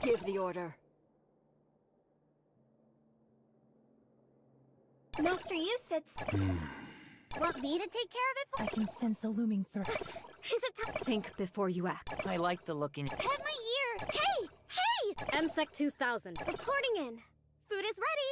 Give the order. Master Usits. Want me to take care of it? I can sense a looming threat. Is it time? Think before you act. I like the look in it. Pet my ear! Hey! Hey! MSEC 2000. Reporting in. Food is ready.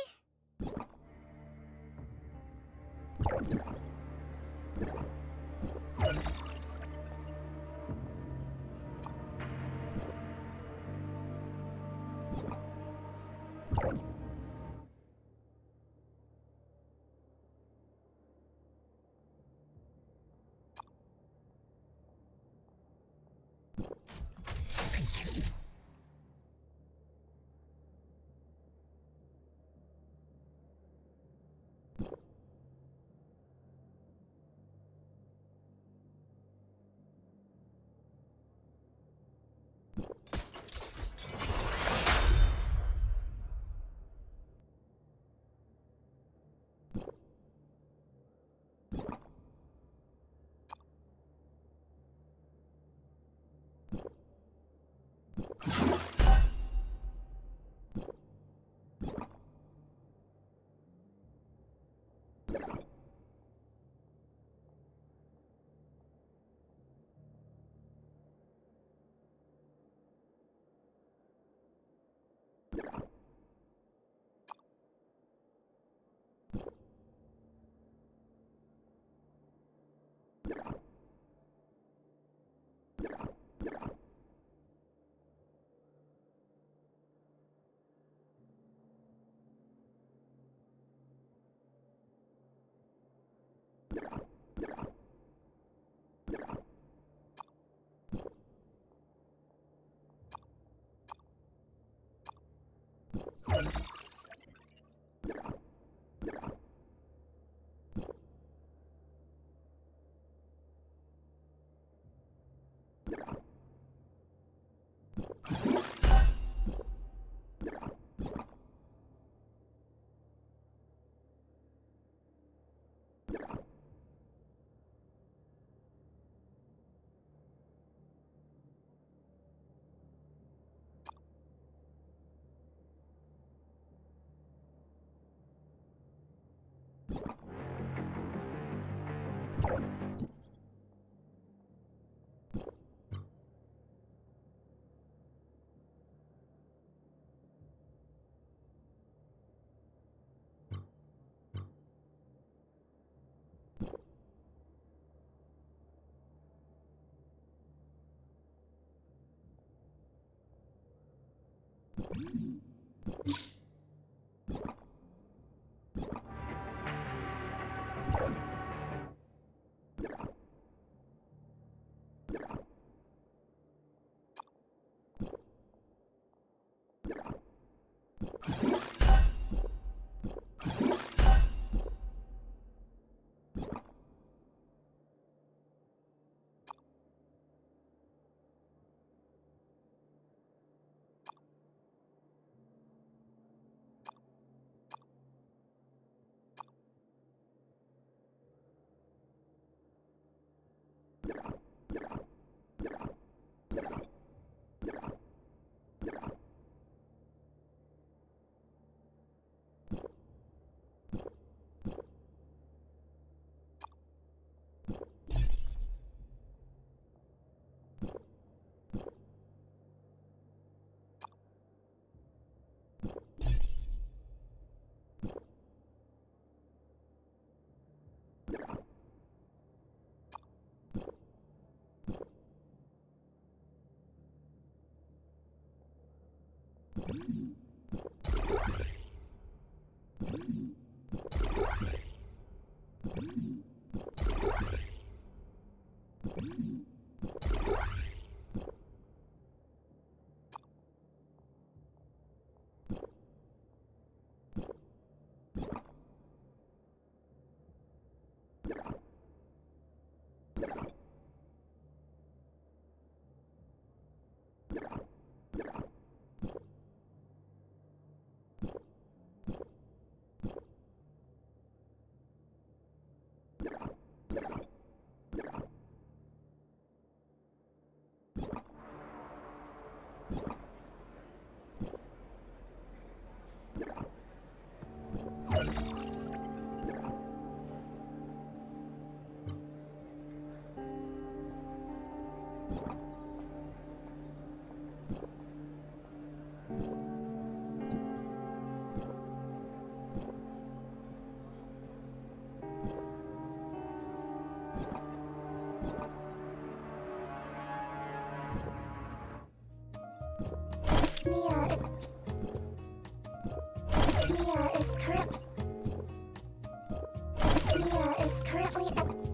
Mia is currently at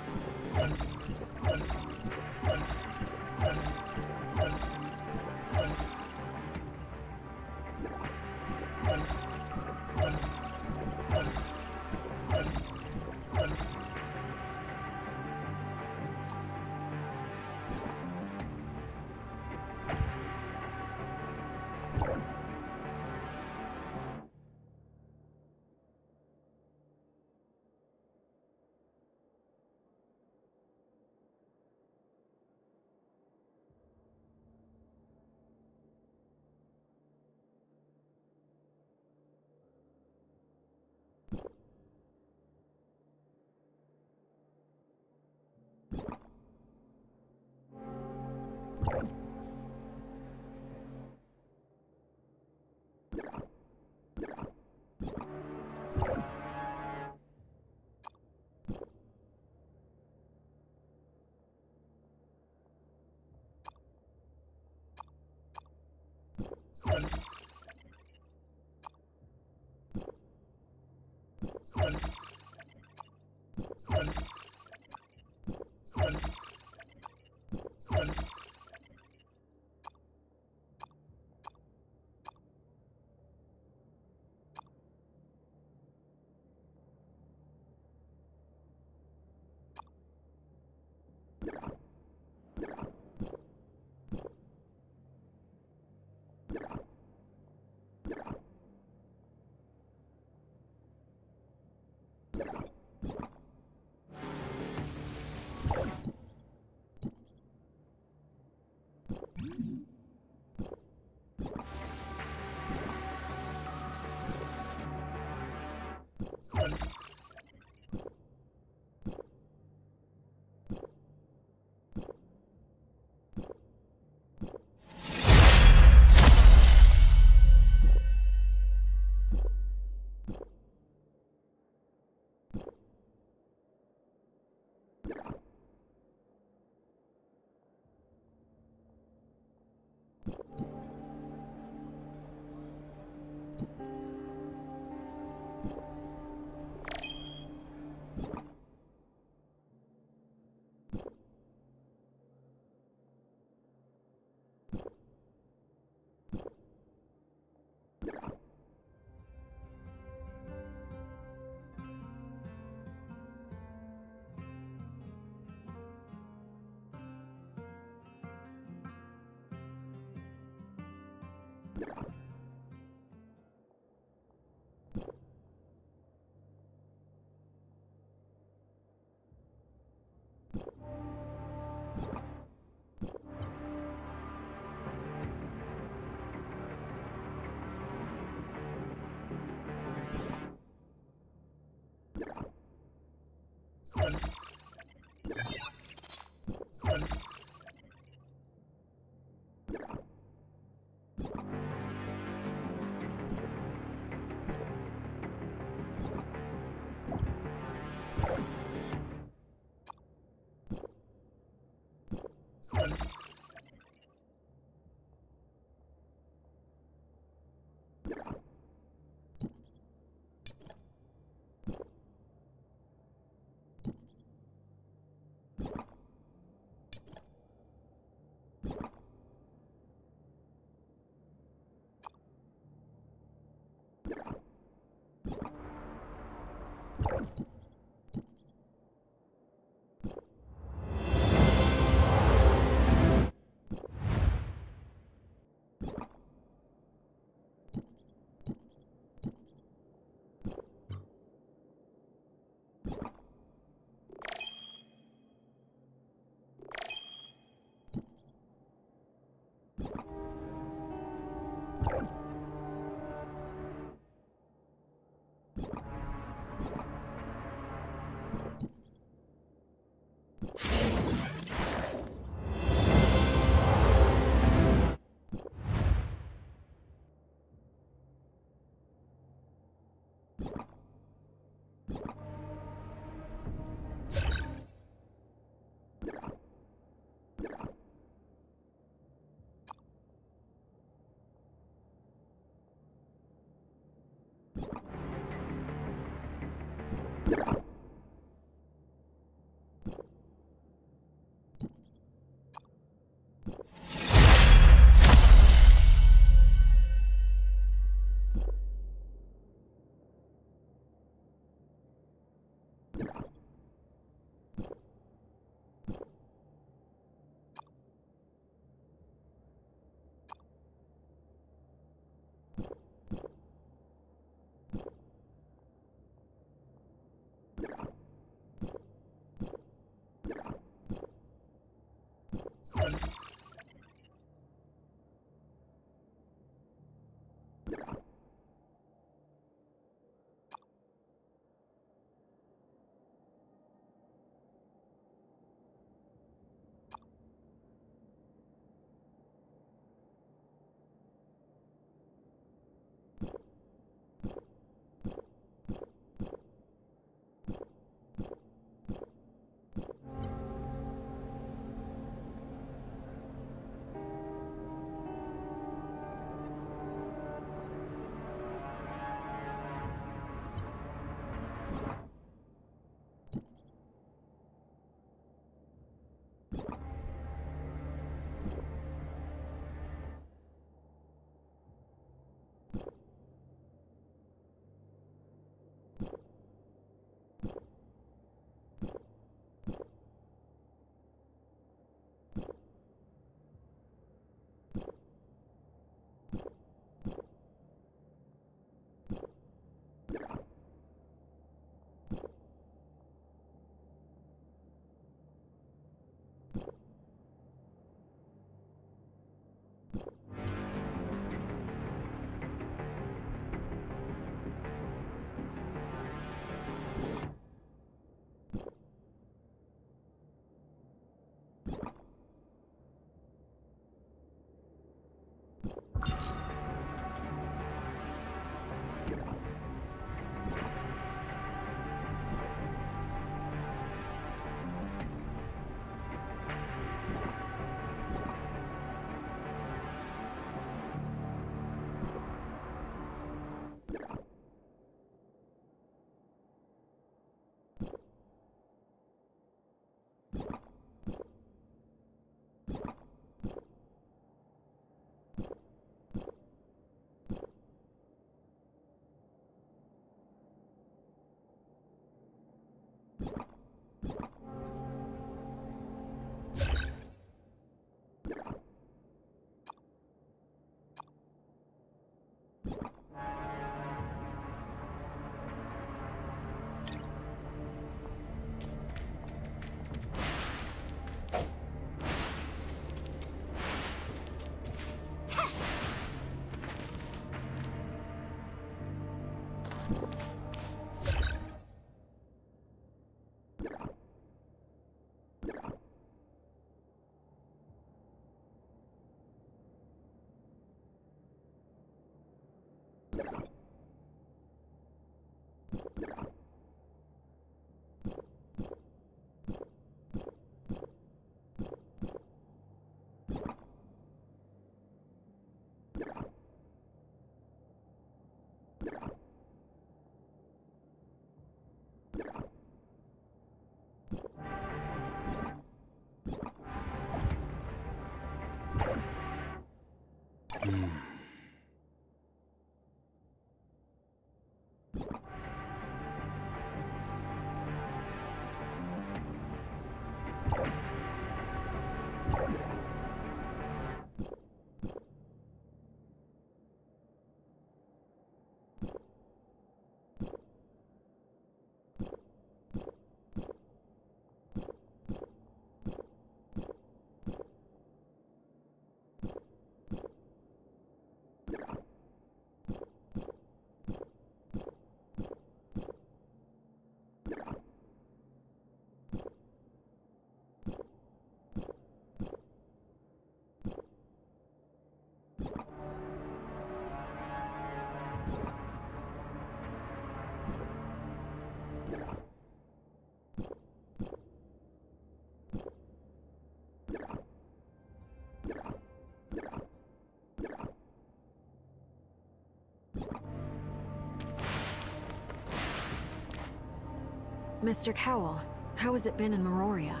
Mr. Cowell, how has it been in Meroria?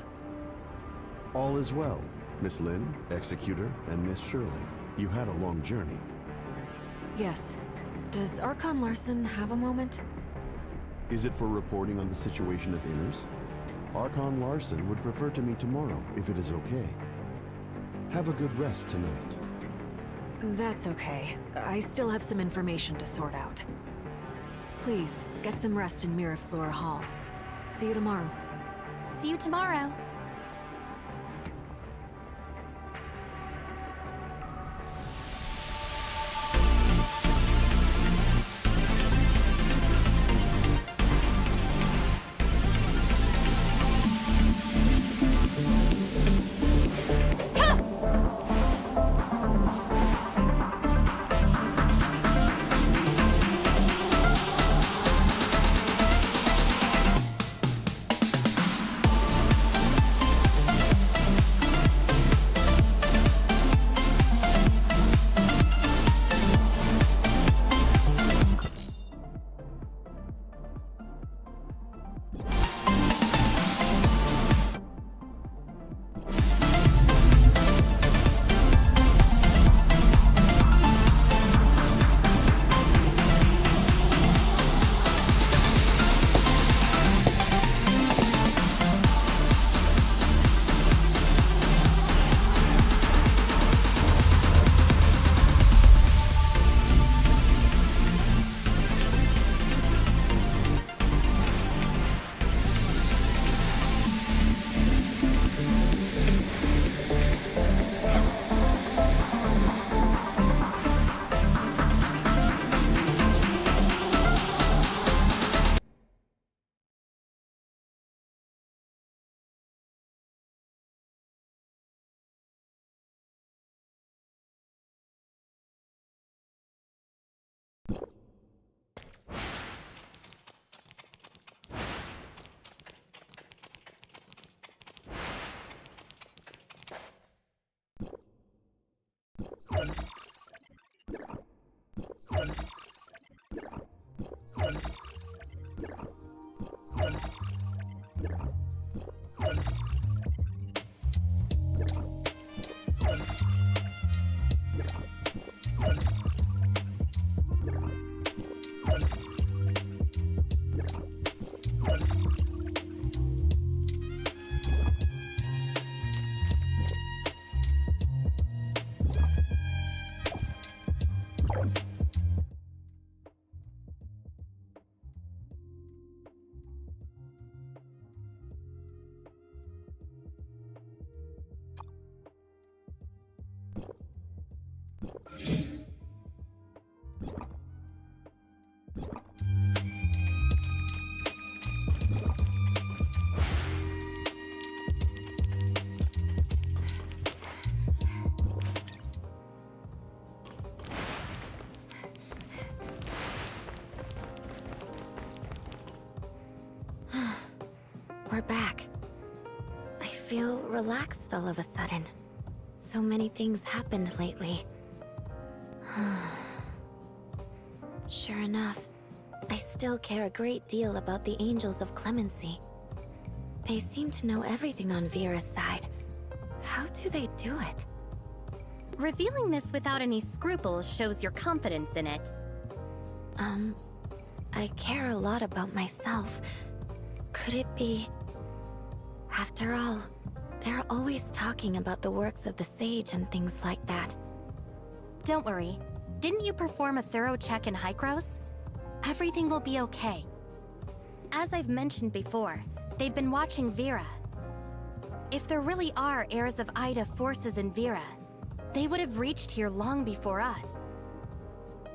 All is well, Miss Lynn, Executor, and Miss Shirley. You had a long journey. Yes. Does Archon Larson have a moment? Is it for reporting on the situation at Inners? Archon Larson would prefer to meet tomorrow, if it is okay. Have a good rest tonight. That's okay. I still have some information to sort out. Please, get some rest in Miraflora Hall. See you tomorrow. See you tomorrow. we're back. I feel relaxed all of a sudden. So many things happened lately. Sure enough, I still care a great deal about the Angels of Clemency. They seem to know everything on Vera's side. How do they do it? Revealing this without any scruples shows your confidence in it. I care a lot about myself. Could it be... After all, they're always talking about the works of the Sage and things like that. Don't worry. Didn't you perform a thorough check in Hykros? Everything will be okay. As I've mentioned before, they've been watching Vera. If there really are heirs of Ida forces in Vera, they would have reached here long before us.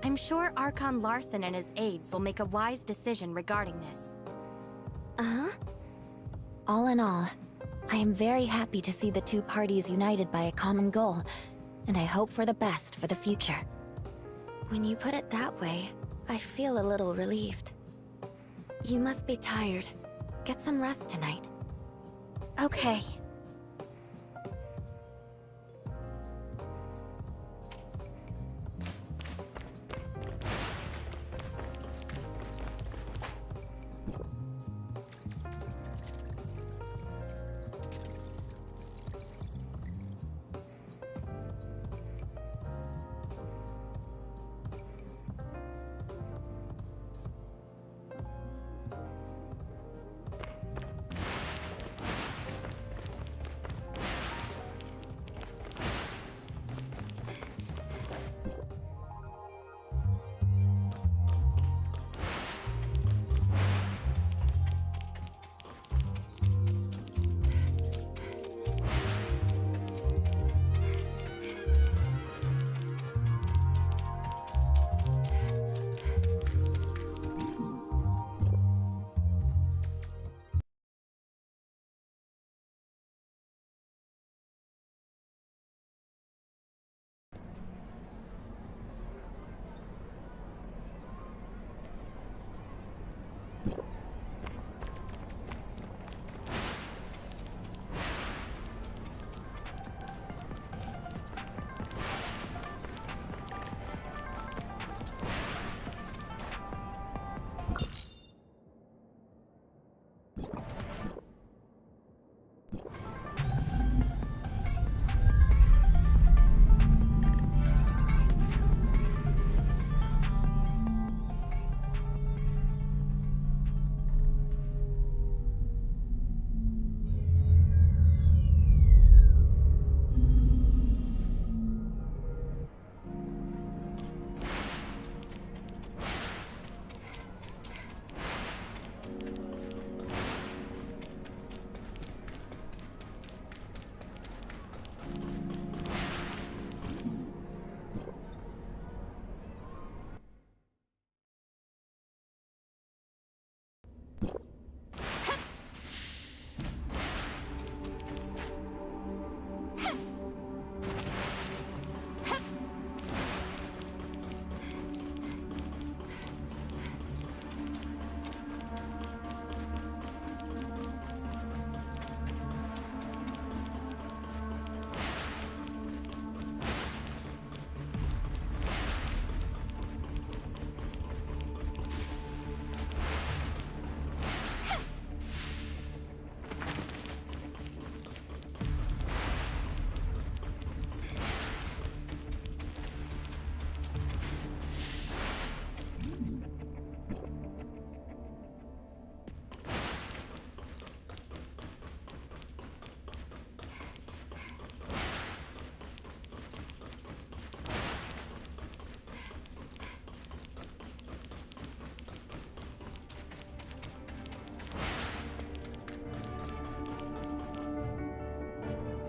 I'm sure Archon Larson and his aides will make a wise decision regarding this. Uh-huh. All in all, I am very happy to see the two parties united by a common goal, and I hope for the best for the future. When you put it that way, I feel a little relieved. You must be tired. Get some rest tonight. Okay.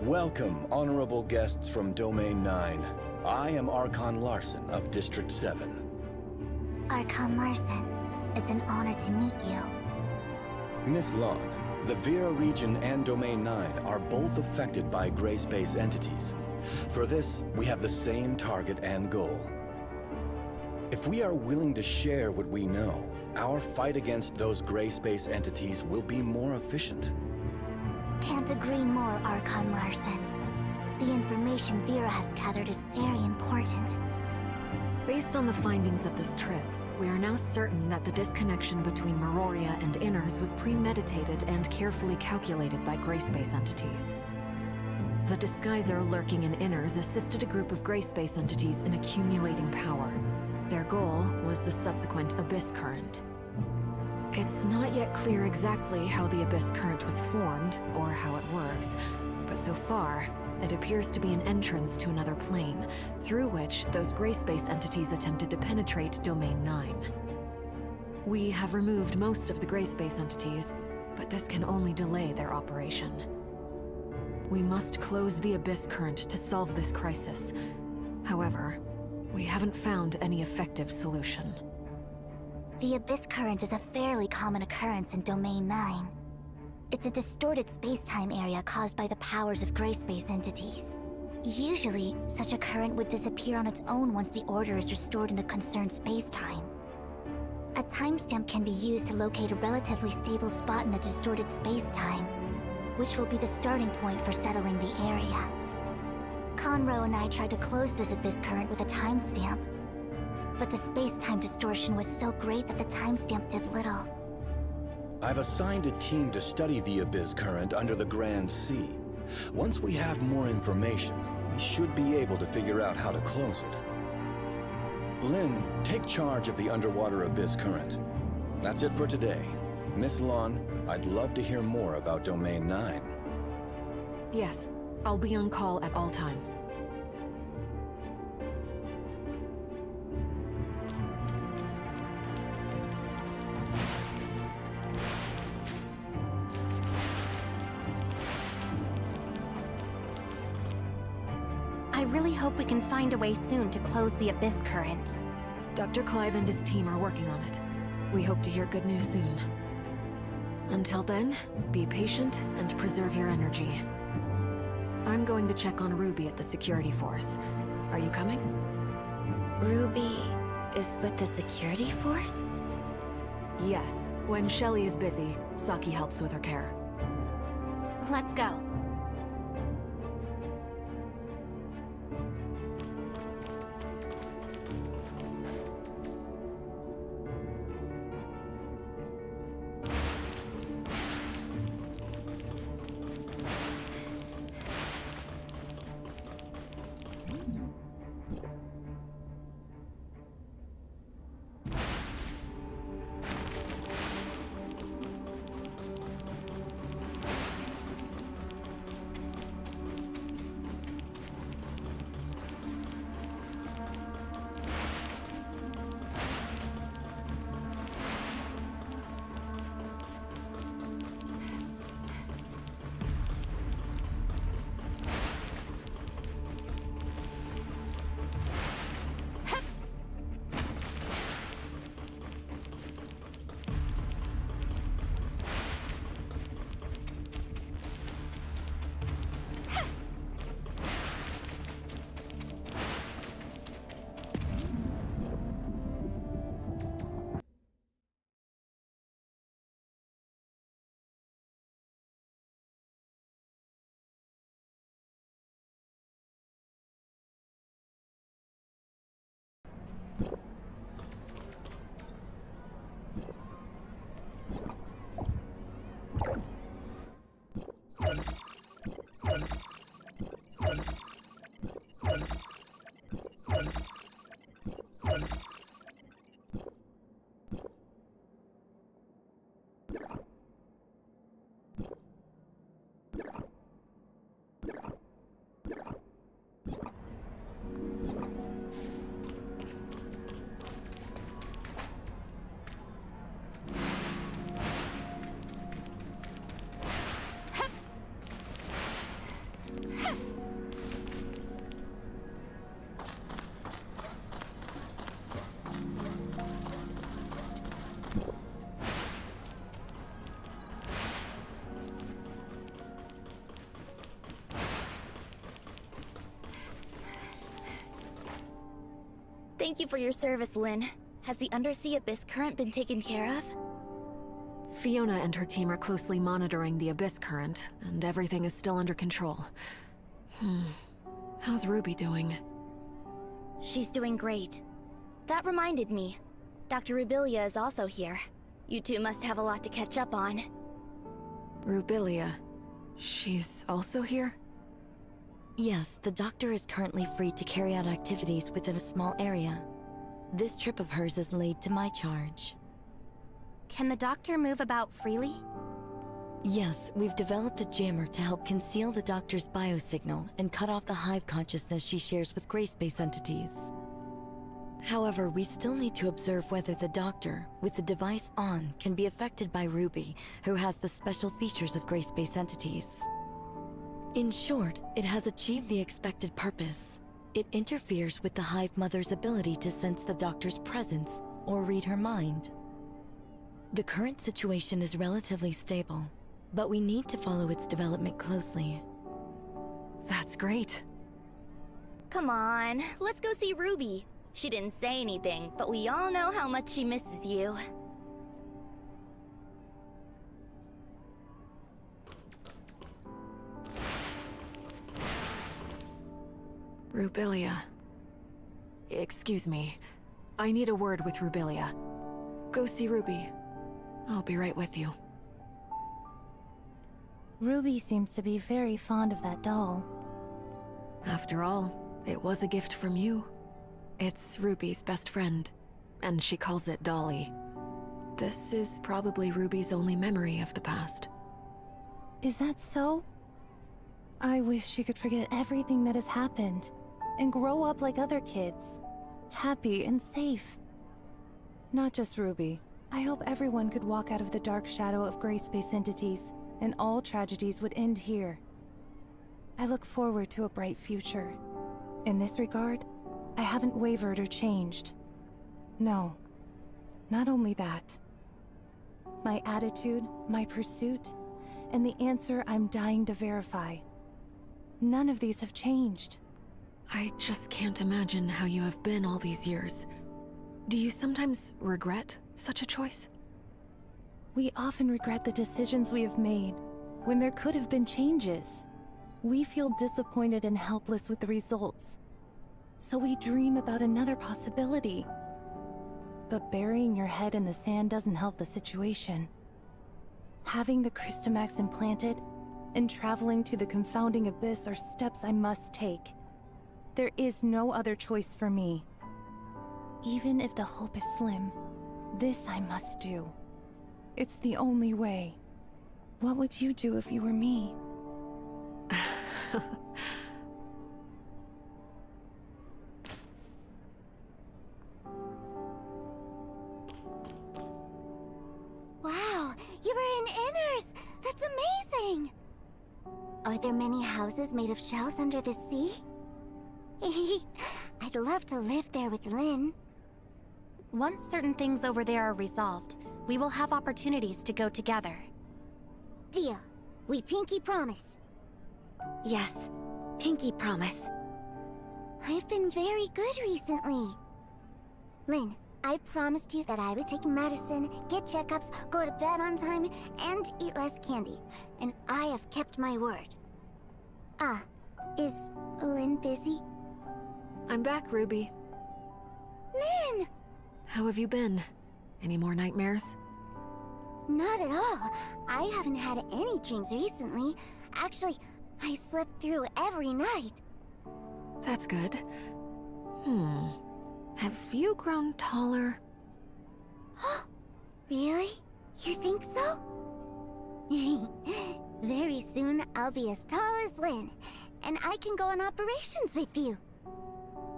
Welcome, honorable guests from Domain 9. I am Archon Larson of District 7. Archon Larson, it's an honor to meet you. Miss Long, the Vera region and Domain 9 are both affected by gray space entities. For this, we have the same target and goal. If we are willing to share what we know, our fight against those gray space entities will be more efficient. Can't agree more, Archon Larson. The information Vera has gathered is very important. Based on the findings of this trip, we are now certain that the disconnection between Meroria and Inners was premeditated and carefully calculated by gray space entities. The disguiser lurking in Inners assisted a group of gray space entities in accumulating power. Their goal was the subsequent Abyss Current. It's not yet clear exactly how the Abyss Current was formed, or how it works, but so far, it appears to be an entrance to another plane, through which those gray space entities attempted to penetrate Domain 9. We have removed most of the gray space entities, but this can only delay their operation. We must close the Abyss Current to solve this crisis. However, we haven't found any effective solution. The Abyss Current is a fairly common occurrence in Domain 9. It's a distorted space-time area caused by the powers of gray space entities. Usually, such a current would disappear on its own once the order is restored in the concerned space-time. A timestamp can be used to locate a relatively stable spot in the distorted space-time, which will be the starting point for settling the area. Conroe and I tried to close this Abyss Current with a timestamp, but the space-time distortion was so great that the timestamp did little. I've assigned a team to study the Abyss Current under the Grand Sea. Once we have more information, we should be able to figure out how to close it. Lynn, take charge of the underwater Abyss Current. That's it for today. Miss Lon, I'd love to hear more about Domain 9. Yes, I'll be on call at all times. I really hope we can find a way soon to close the Abyss Current. Dr. Clive and his team are working on it. We hope to hear good news soon. Until then, be patient and preserve your energy. I'm going to check on Ruby at the security force. Are you coming? Ruby is with the security force? Yes. When Shelly is busy, Saki helps with her care. Let's go. Thank you for your service, Lynn. Has the undersea abyss current been taken care of? Fiona and her team are closely monitoring the abyss current, and everything is still under control. How's Ruby doing? She's doing great. That reminded me. Dr. Rubilia is also here. You two must have a lot to catch up on. Rubilia. She's also here? Yes, the doctor is currently free to carry out activities within a small area. This trip of hers is laid to my charge. Can the doctor move about freely? Yes, we've developed a jammer to help conceal the doctor's biosignal and cut off the hive consciousness she shares with gray space entities. However, we still need to observe whether the doctor, with the device on, can be affected by Ruby, who has the special features of gray space entities. In short, it has achieved the expected purpose. It interferes with the Hive Mother's ability to sense the doctor's presence or read her mind. The current situation is relatively stable, but we need to follow its development closely. That's great. Come on, let's go see Ruby. She didn't say anything, but we all know how much she misses you. Rubilia. Excuse me. I need a word with Rubilia. Go see Ruby. I'll be right with you. Ruby seems to be very fond of that doll. After all, it was a gift from you. It's Ruby's best friend, and she calls it Dolly. This is probably Ruby's only memory of the past. Is that so? I wish she could forget everything that has happened and grow up like other kids, happy and safe. Not just Ruby. I hope everyone could walk out of the dark shadow of gray space entities, and all tragedies would end here. I look forward to a bright future. In this regard, I haven't wavered or changed. No, not only that. My attitude, my pursuit, and the answer I'm dying to verify. None of these have changed. I just can't imagine how you have been all these years. Do you sometimes regret such a choice? We often regret the decisions we have made, when there could have been changes. We feel disappointed and helpless with the results. So we dream about another possibility. But burying your head in the sand doesn't help the situation. Having the Crystamax implanted and traveling to the confounding abyss are steps I must take. There is no other choice for me. Even if the hope is slim, this I must do. It's the only way. What would you do if you were me? Wow, you were in Inners! That's amazing! Are there many houses made of shells under the sea? I'd love to live there with Lynn. Once certain things over there are resolved, we will have opportunities to go together. Deal. We pinky promise. Yes, pinky promise. I've been very good recently. Lynn, I promised you that I would take medicine, get checkups, go to bed on time, and eat less candy. And I have kept my word. Is Lynn busy? I'm back, Ruby. Lynn! How have you been? Any more nightmares? Not at all. I haven't had any dreams recently. Actually, I slept through every night. That's good. Have you grown taller? Really? You think so? Very soon, I'll be as tall as Lynn, and I can go on operations with you.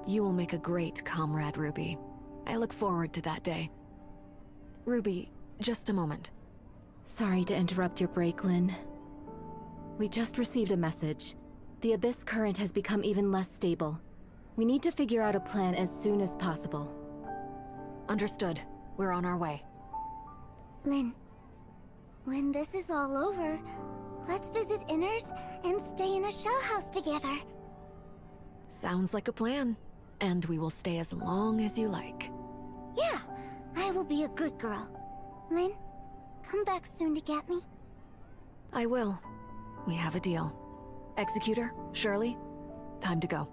You will make a great comrade, Ruby. I look forward to that day. Ruby, just a moment. Sorry to interrupt your break, Lynn. We just received a message. The abyss current has become even less stable. We need to figure out a plan as soon as possible. Understood. We're on our way. Lynn, when this is all over, let's visit Inners and stay in a shell house together. Sounds like a plan. And we will stay as long as you like. Yeah, I will be a good girl. Lynn, come back soon to get me. I will. We have a deal. Executor, Shirley, time to go.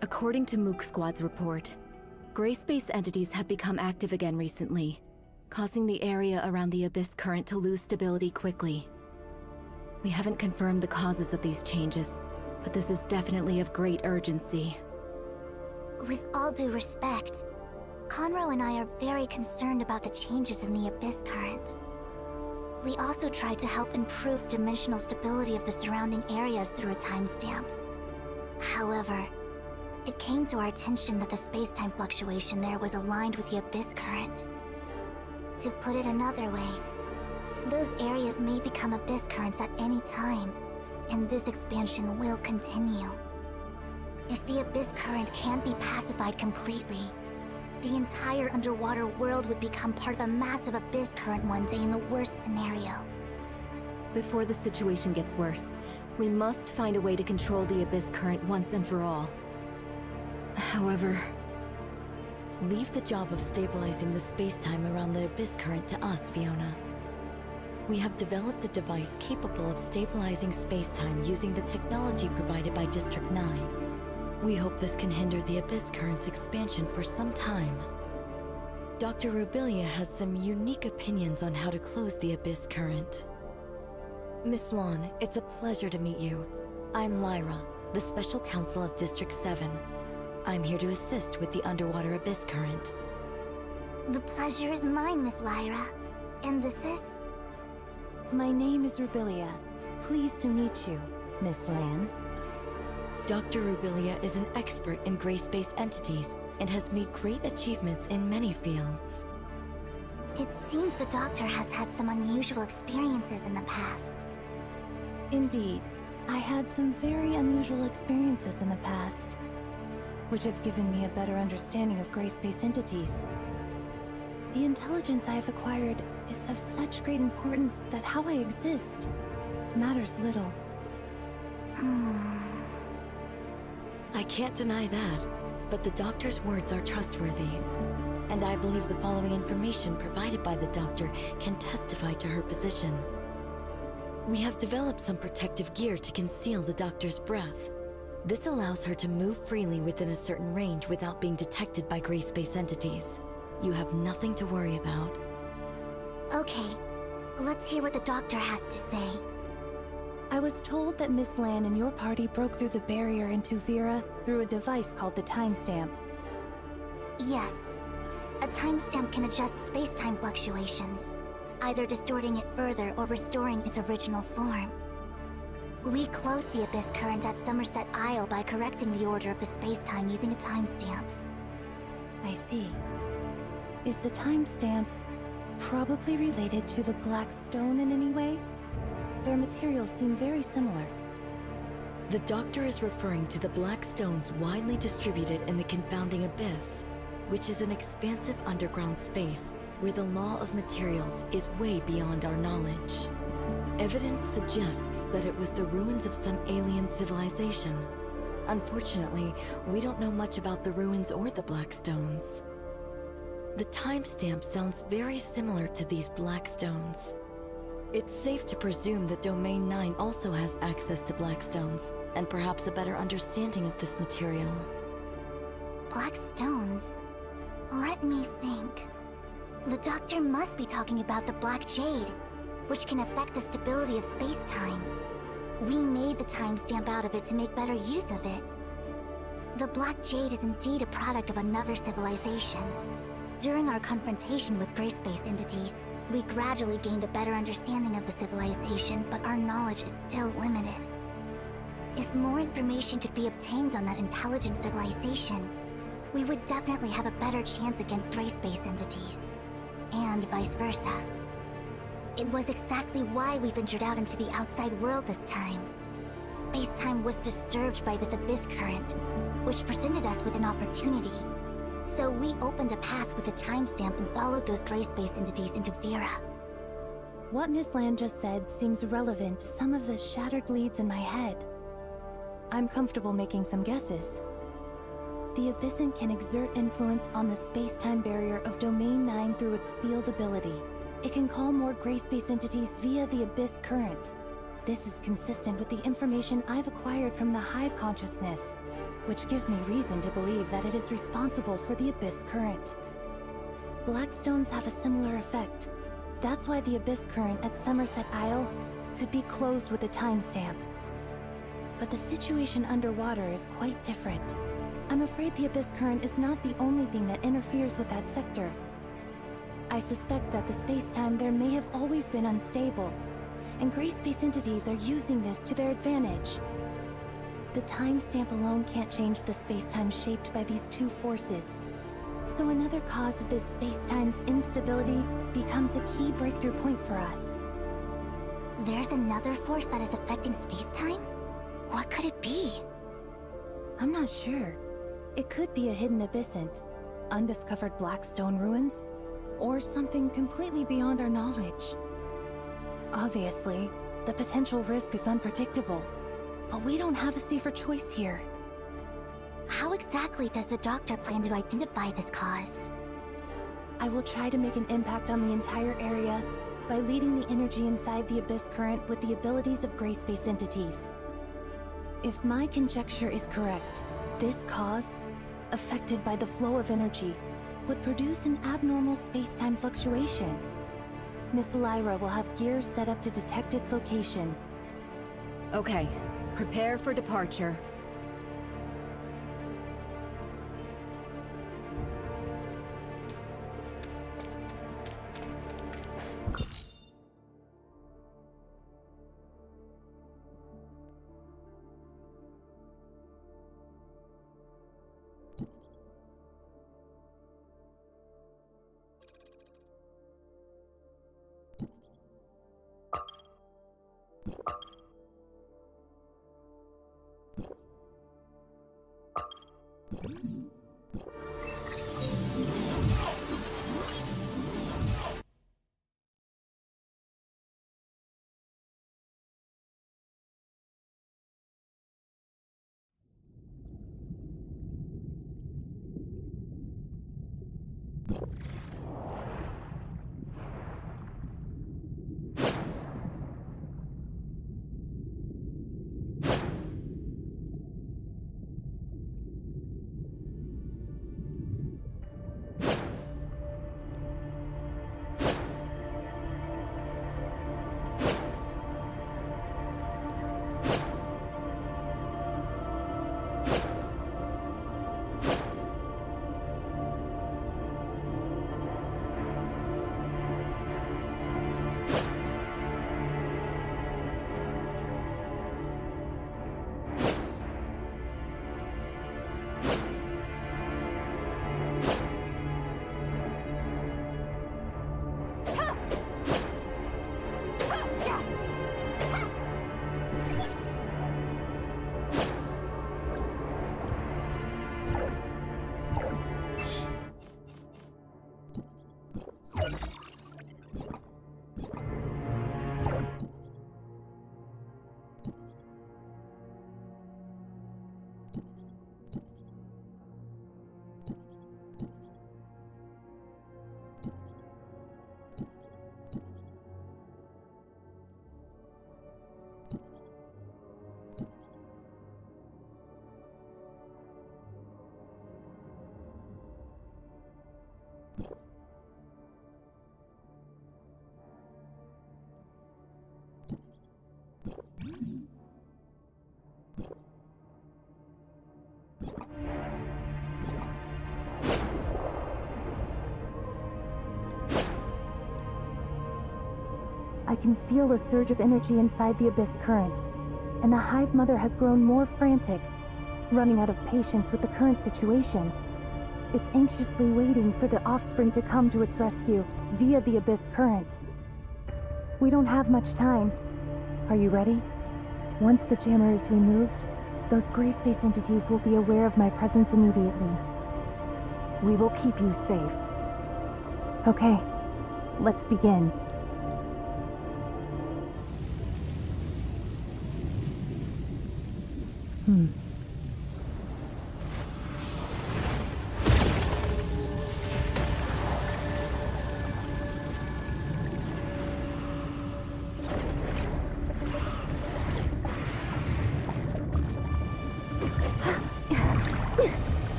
According to Mook Squad's report, gray space entities have become active again recently, causing the area around the Abyss Current to lose stability quickly. We haven't confirmed the causes of these changes, but this is definitely of great urgency. With all due respect, Conroe and I are very concerned about the changes in the Abyss Current. We also tried to help improve dimensional stability of the surrounding areas through a timestamp. However, it came to our attention that the space-time fluctuation there was aligned with the Abyss Current. To put it another way, those areas may become Abyss Currents at any time, and this expansion will continue. If the Abyss Current can't be pacified completely, the entire underwater world would become part of a massive Abyss Current one day in the worst scenario. Before the situation gets worse, we must find a way to control the Abyss Current once and for all. However... Leave the job of stabilizing the space-time around the Abyss Current to us, Fiona. We have developed a device capable of stabilizing space-time using the technology provided by District 9. We hope this can hinder the Abyss Current's expansion for some time. Dr. Rubilia has some unique opinions on how to close the Abyss Current. Miss Lawn, it's a pleasure to meet you. I'm Lyra, the Special Counsel of District 7. I'm here to assist with the underwater Abyss Current. The pleasure is mine, Miss Lyra. And this is... My name is Rubilia. Pleased to meet you, Miss Lan. Dr. Rubilia is an expert in gray space entities and has made great achievements in many fields. It seems the Doctor has had some unusual experiences in the past. Indeed, I had some very unusual experiences in the past, which have given me a better understanding of gray space entities. The intelligence I have acquired is of such great importance that how I exist matters little. I can't deny that, but the Doctor's words are trustworthy. And I believe the following information provided by the Doctor can testify to her position. We have developed some protective gear to conceal the Doctor's breath. This allows her to move freely within a certain range without being detected by gray space entities. You have nothing to worry about. Okay, let's hear what the Doctor has to say. I was told that Miss Lan and your party broke through the barrier into Vera through a device called the timestamp. Yes. A timestamp can adjust space-time fluctuations, either distorting it further or restoring its original form. We closed the Abyss Current at Somerset Isle by correcting the order of the space-time using a timestamp. I see. Is the timestamp probably related to the Black Stone in any way? Their materials seem very similar. The Doctor is referring to the Black Stones widely distributed in the Confounding Abyss, which is an expansive underground space where the law of materials is way beyond our knowledge. Evidence suggests that it was the ruins of some alien civilization. Unfortunately, we don't know much about the ruins or the Black Stones. The timestamp sounds very similar to these Black Stones. It's safe to presume that Domain 9 also has access to Black Stones, and perhaps a better understanding of this material. Black stones? Let me think. The Doctor must be talking about the Black Jade, which can affect the stability of space-time. We made the timestamp out of it to make better use of it. The Black Jade is indeed a product of another civilization. During our confrontation with gray space entities, we gradually gained a better understanding of the civilization, but our knowledge is still limited. If more information could be obtained on that intelligent civilization, we would definitely have a better chance against gray space entities. And vice versa. It was exactly why we ventured out into the outside world this time. Space-time was disturbed by this abyss current, which presented us with an opportunity. So we opened a path with a timestamp and followed those gray space entities into Vera. What Miss Land just said seems relevant to some of the shattered leads in my head. I'm comfortable making some guesses. The Abyssant can exert influence on the space-time barrier of Domain 9 through its field ability. It can call more gray space entities via the Abyss current. This is consistent with the information I've acquired from the Hive consciousness, which gives me reason to believe that it is responsible for the Abyss current. Blackstones have a similar effect. That's why the Abyss current at Somerset Isle could be closed with a timestamp. But the situation underwater is quite different. I'm afraid the Abyss current is not the only thing that interferes with that sector. I suspect that the space-time there may have always been unstable, and gray space entities are using this to their advantage. The timestamp alone can't change the space-time shaped by these two forces. So another cause of this space-time's instability becomes a key breakthrough point for us. There's another force that is affecting space-time? What could it be? I'm not sure. It could be a hidden abyssant, undiscovered Blackstone ruins, or something completely beyond our knowledge. Obviously, the potential risk is unpredictable, but we don't have a safer choice here. How exactly does the Doctor plan to identify this cause? I will try to make an impact on the entire area by leading the energy inside the Abyss current with the abilities of gray space entities. If my conjecture is correct, this cause, affected by the flow of energy, would produce an abnormal space-time fluctuation. Miss Lyra will have gears set up to detect its location. Okay, prepare for departure. I can feel a surge of energy inside the Abyss current, and the Hive Mother has grown more frantic, running out of patience with the current situation. It's anxiously waiting for the offspring to come to its rescue via the Abyss current. We don't have much time. Are you ready? Once the jammer is removed, those gray space entities will be aware of my presence immediately. We will keep you safe. Okay, let's begin.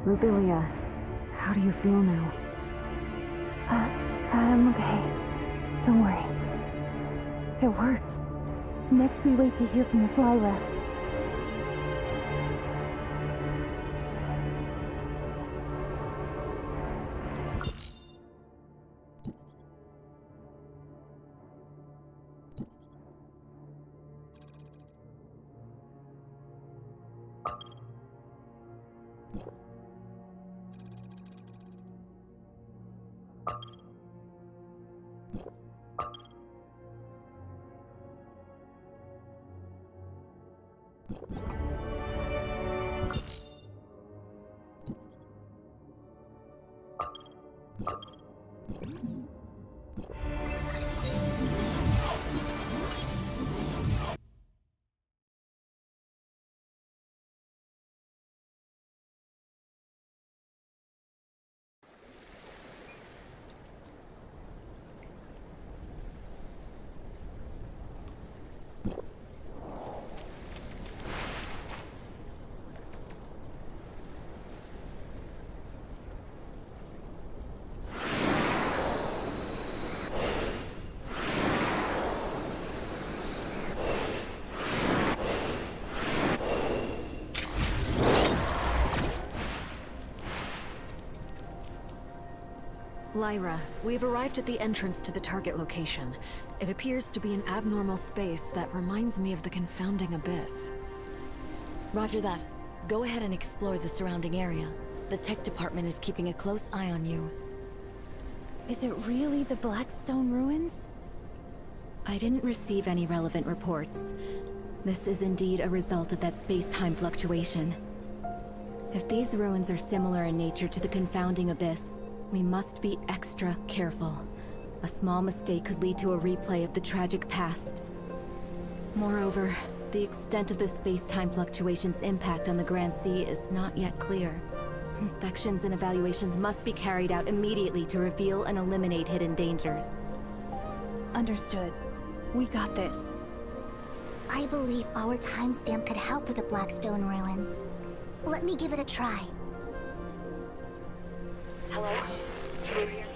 Rubilia, how do you feel now? I'm okay. Don't worry. It worked. Next we wait to hear from Miss Lyra. Lyra, we've arrived at the entrance to the target location. It appears to be an abnormal space that reminds me of the confounding abyss. Roger that. Go ahead and explore the surrounding area. The tech department is keeping a close eye on you. Is it really the Blackstone ruins? I didn't receive any relevant reports. This is indeed a result of that space-time fluctuation. If these ruins are similar in nature to the confounding abyss, we must be extra careful. A small mistake could lead to a replay of the tragic past. Moreover, the extent of the space-time fluctuation's impact on the Grand Sea is not yet clear. Inspections and evaluations must be carried out immediately to reveal and eliminate hidden dangers. Understood. We got this. I believe our timestamp could help with the Blackstone ruins. Let me give it a try. Hello? Can you hear me?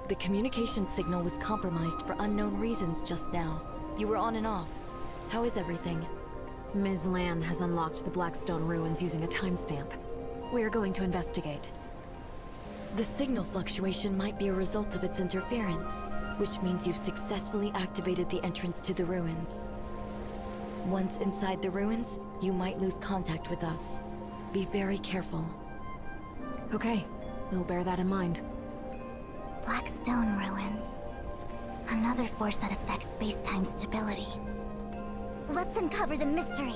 The communication signal was compromised for unknown reasons just now. You were on and off. How is everything? Ms. Lan has unlocked the Blackstone ruins using a timestamp. We are going to investigate. The signal fluctuation might be a result of its interference, which means you've successfully activated the entrance to the ruins. Once inside the ruins, you might lose contact with us. Be very careful. Okay, we'll bear that in mind. Blackstone ruins. Another force that affects space-time stability. Let's uncover the mystery!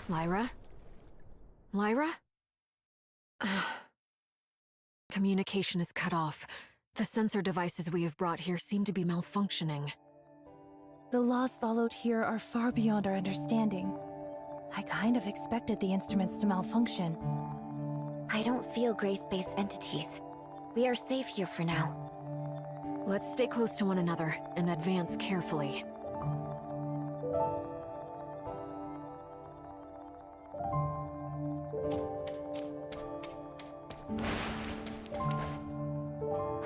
Lyra? Lyra? Communication is cut off. The sensor devices we have brought here seem to be malfunctioning. The laws followed here are far beyond our understanding. I kind of expected the instruments to malfunction. I don't feel gray-space entities. We are safe here for now. Let's stay close to one another and advance carefully.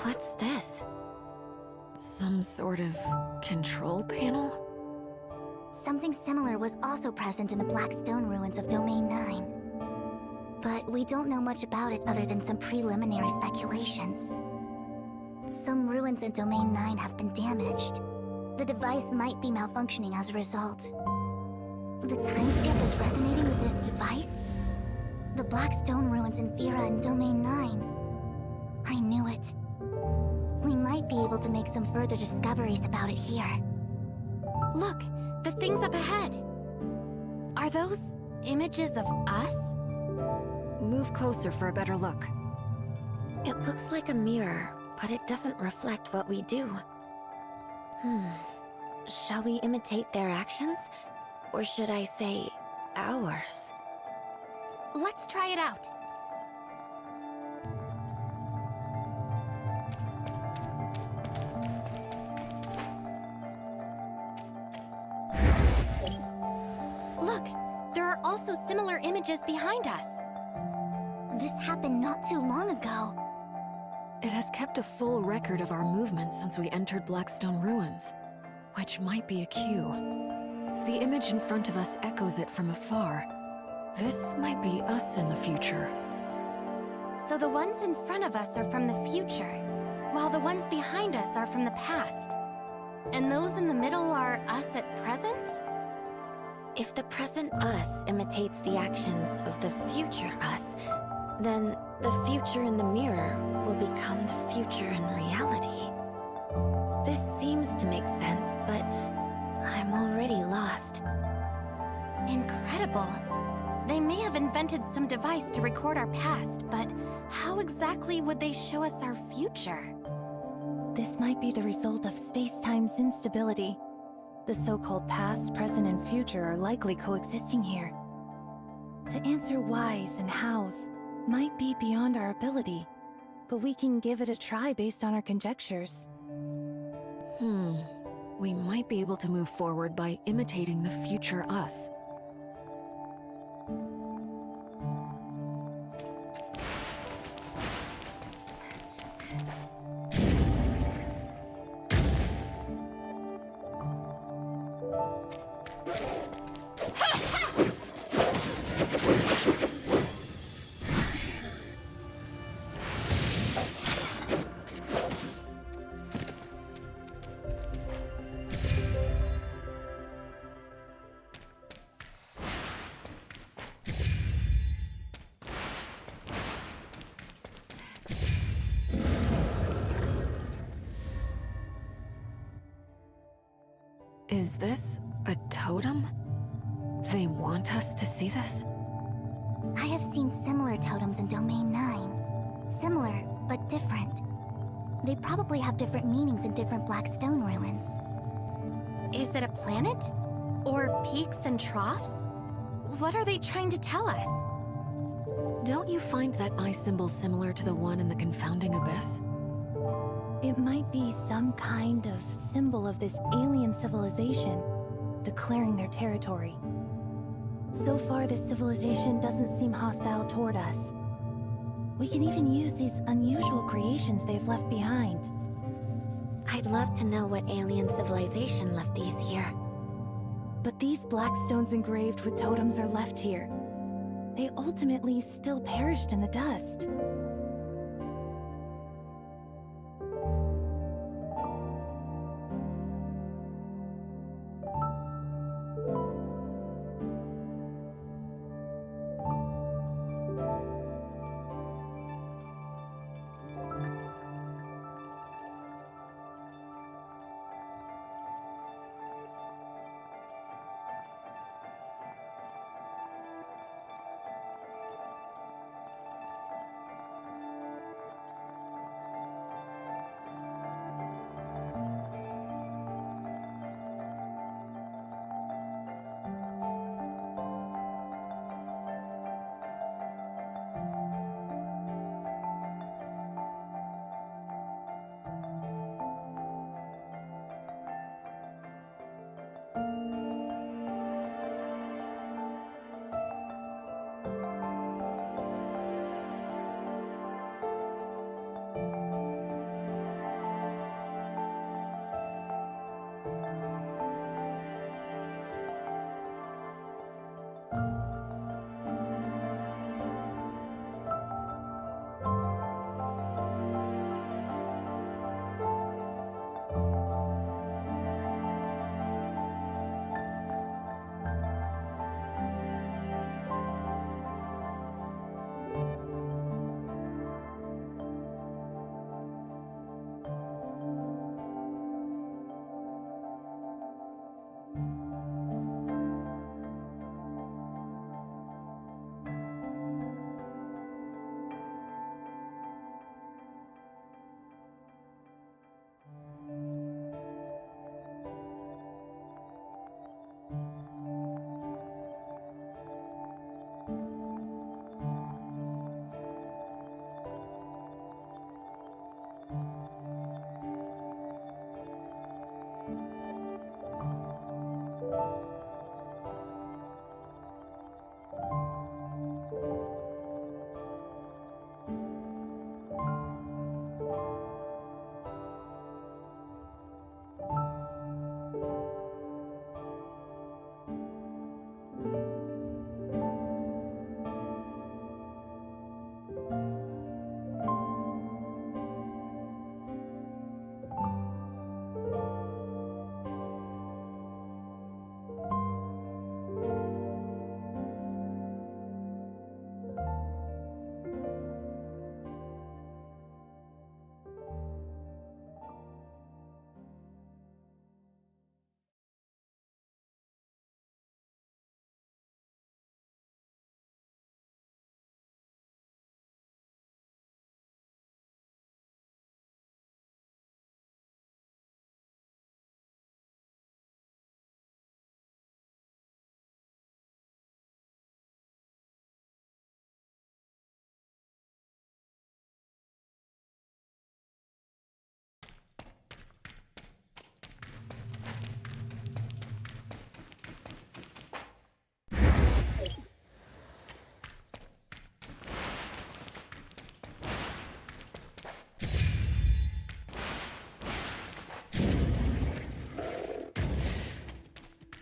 What's this? Some sort of control panel? Something similar was also present in the black stone ruins of Domain 9. But we don't know much about it other than some preliminary speculations. Some ruins in Domain 9 have been damaged. The device might be malfunctioning as a result. The timestamp is resonating with this device? The black stone ruins in Vera and Domain 9. I knew it. We might be able to make some further discoveries about it here. Look, the things up ahead. Are those images of us? Move closer for a better look. It looks like a mirror, but it doesn't reflect what we do. Shall we imitate their actions? Or should I say, ours? Let's try it out. Look, there are also similar images behind us. This happened not too long ago. It has kept a full record of our movements since we entered Blackstone Ruins, which might be a cue. The image in front of us echoes it from afar. This might be us in the future. So the ones in front of us are from the future, while the ones behind us are from the past. And those in the middle are us at present? If the present us imitates the actions of the future us, then the future in the mirror will become the future in reality. This seems to make sense, but I'm already lost. Incredible. They may have invented some device to record our past, but how exactly would they show us our future? This might be the result of space-time's instability. The so-called past, present, and future are likely coexisting here. To answer whys and hows might be beyond our ability, but we can give it a try based on our conjectures. We might be able to move forward by imitating the future us. Is this a totem? They want us to see this? I have seen similar totems in Domain 9. Similar, but different. They probably have different meanings in different black stone ruins. Is it a planet? Or peaks and troughs? What are they trying to tell us? Don't you find that eye symbol similar to the one in the confounding abyss? It might be some kind of symbol of this alien civilization, declaring their territory. So far, this civilization doesn't seem hostile toward us. We can even use these unusual creations they've left behind. I'd love to know what alien civilization left these here. But these black stones engraved with totems are left here. They ultimately still perished in the dust.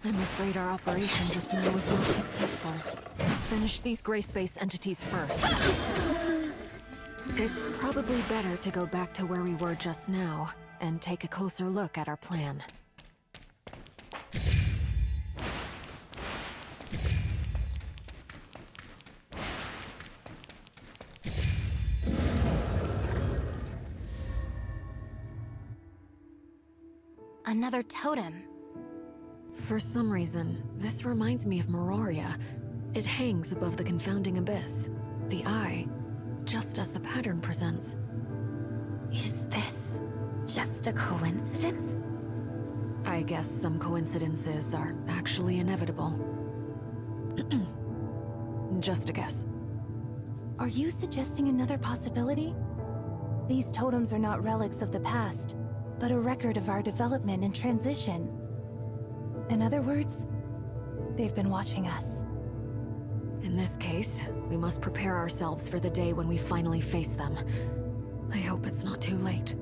I'm afraid our operation just now was not successful. Finish these gray space entities first. It's probably better to go back to where we were just now and take a closer look at our plan. Another totem. For some reason, this reminds me of Meroria. It hangs above the confounding abyss. The eye, just as the pattern presents. Is this just a coincidence? I guess some coincidences are actually inevitable. Just a guess. Are you suggesting another possibility? These totems are not relics of the past, but a record of our development and transition. In other words, they've been watching us. In this case, we must prepare ourselves for the day when we finally face them. I hope it's not too late.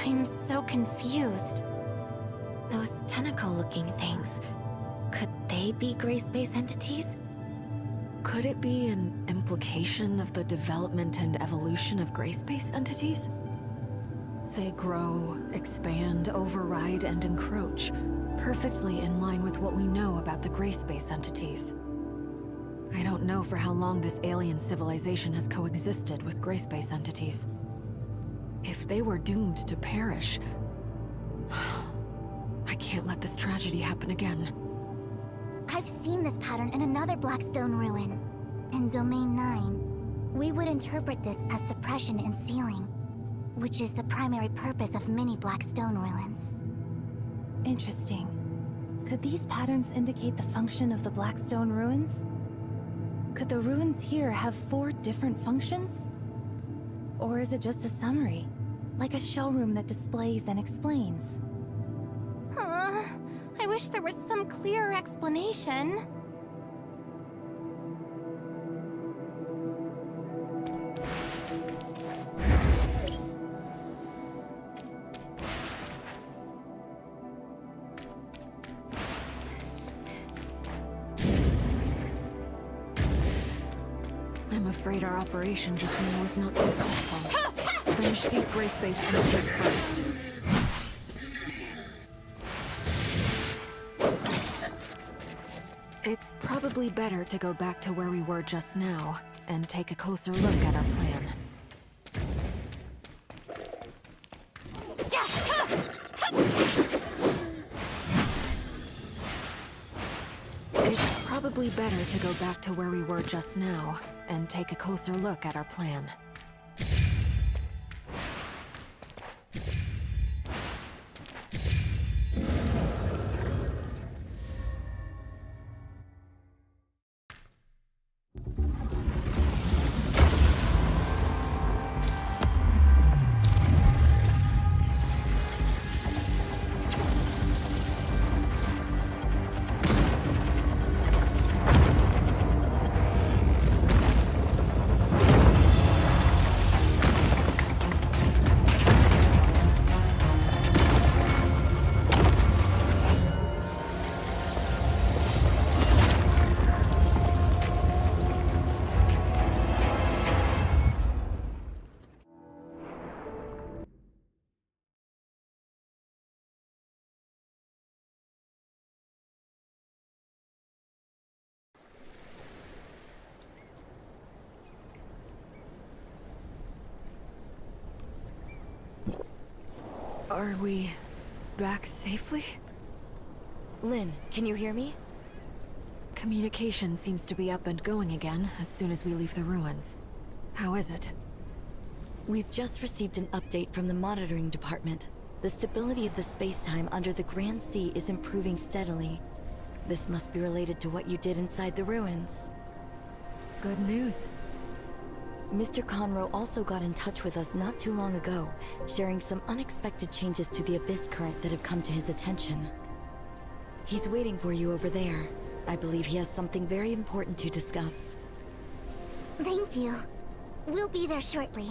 I'm so confused. Those tentacle-looking things, could they be gray space entities? Could it be an implication of the development and evolution of gray space entities? They grow, expand, override, and encroach, perfectly in line with what we know about the gray space entities. I don't know for how long this alien civilization has coexisted with gray space entities. If they were doomed to perish, I can't let this tragedy happen again. I've seen this pattern in another Blackstone ruin. In Domain 9, we would interpret this as suppression and sealing, which is the primary purpose of many Blackstone ruins. Interesting. Could these patterns indicate the function of the Blackstone ruins? Could the ruins here have 4 different functions? Or is it just a summary? Like a showroom that displays and explains? I wish there was some clearer explanation. I'm afraid our operation just now was not successful. Finish these gray-space entities first. It's probably better to go back to where we were just now, and take a closer look at our plan. It's probably better to go back to where we were just now, and take a closer look at our plan. Are we back safely? Lynn, can you hear me? Communication seems to be up and going again as soon as we leave the ruins. How is it? We've just received an update from the monitoring department. The stability of the space-time under the Grand Sea is improving steadily. This must be related to what you did inside the ruins. Good news. Mr. Conroe also got in touch with us not too long ago, sharing some unexpected changes to the Abyss current that have come to his attention. He's waiting for you over there. I believe he has something very important to discuss. Thank you. We'll be there shortly.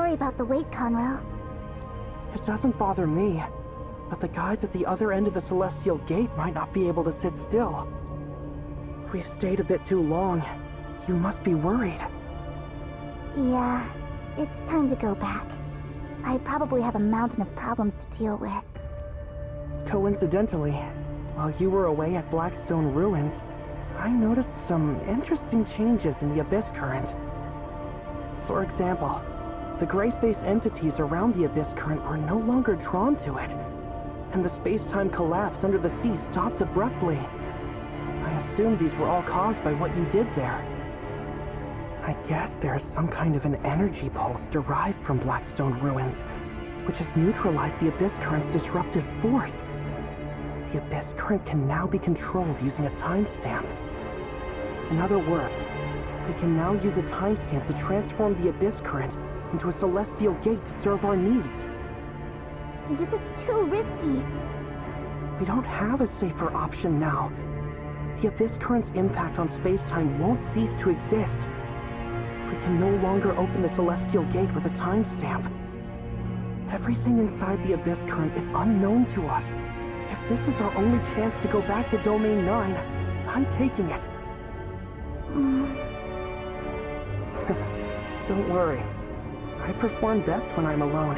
Sorry about the wait, Conroe. It doesn't bother me, but the guys at the other end of the Celestial Gate might not be able to sit still. We've stayed a bit too long. You must be worried. Yeah, it's time to go back. I probably have a mountain of problems to deal with. Coincidentally, while you were away at Blackstone Ruins, I noticed some interesting changes in the Abyss Current. For example, the gray space entities around the Abyss Current are no longer drawn to it, and the space-time collapse under the sea stopped abruptly. I assume these were all caused by what you did there. I guess there's some kind of an energy pulse derived from Blackstone Ruins, which has neutralized the Abyss Current's disruptive force. The Abyss Current can now be controlled using a timestamp. In other words, we can now use a timestamp to transform the Abyss Current into a Celestial Gate to serve our needs. This is too risky. We don't have a safer option now. The Abyss Current's impact on space-time won't cease to exist. We can no longer open the Celestial Gate with a timestamp. Everything inside the Abyss Current is unknown to us. If this is our only chance to go back to Domain 9, I'm taking it. Don't worry. I perform best when I'm alone.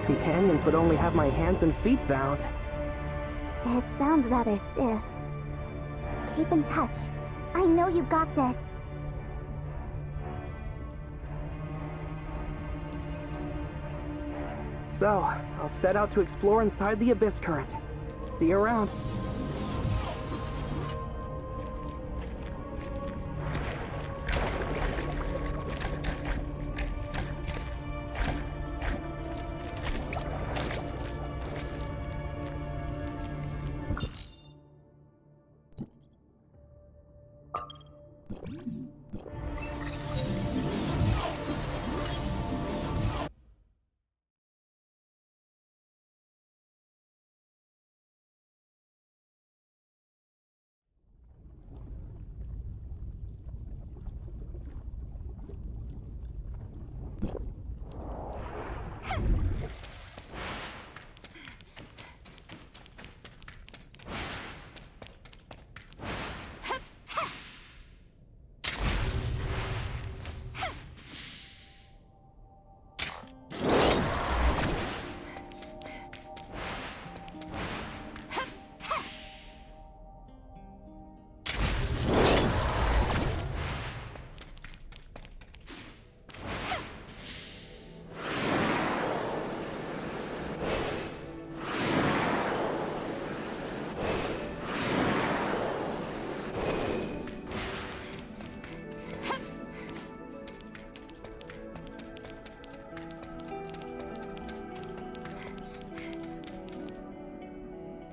Companions would only have my hands and feet bound. It sounds rather stiff. Keep in touch. I know you got this. So, I'll set out to explore inside the Abyss Current. See you around.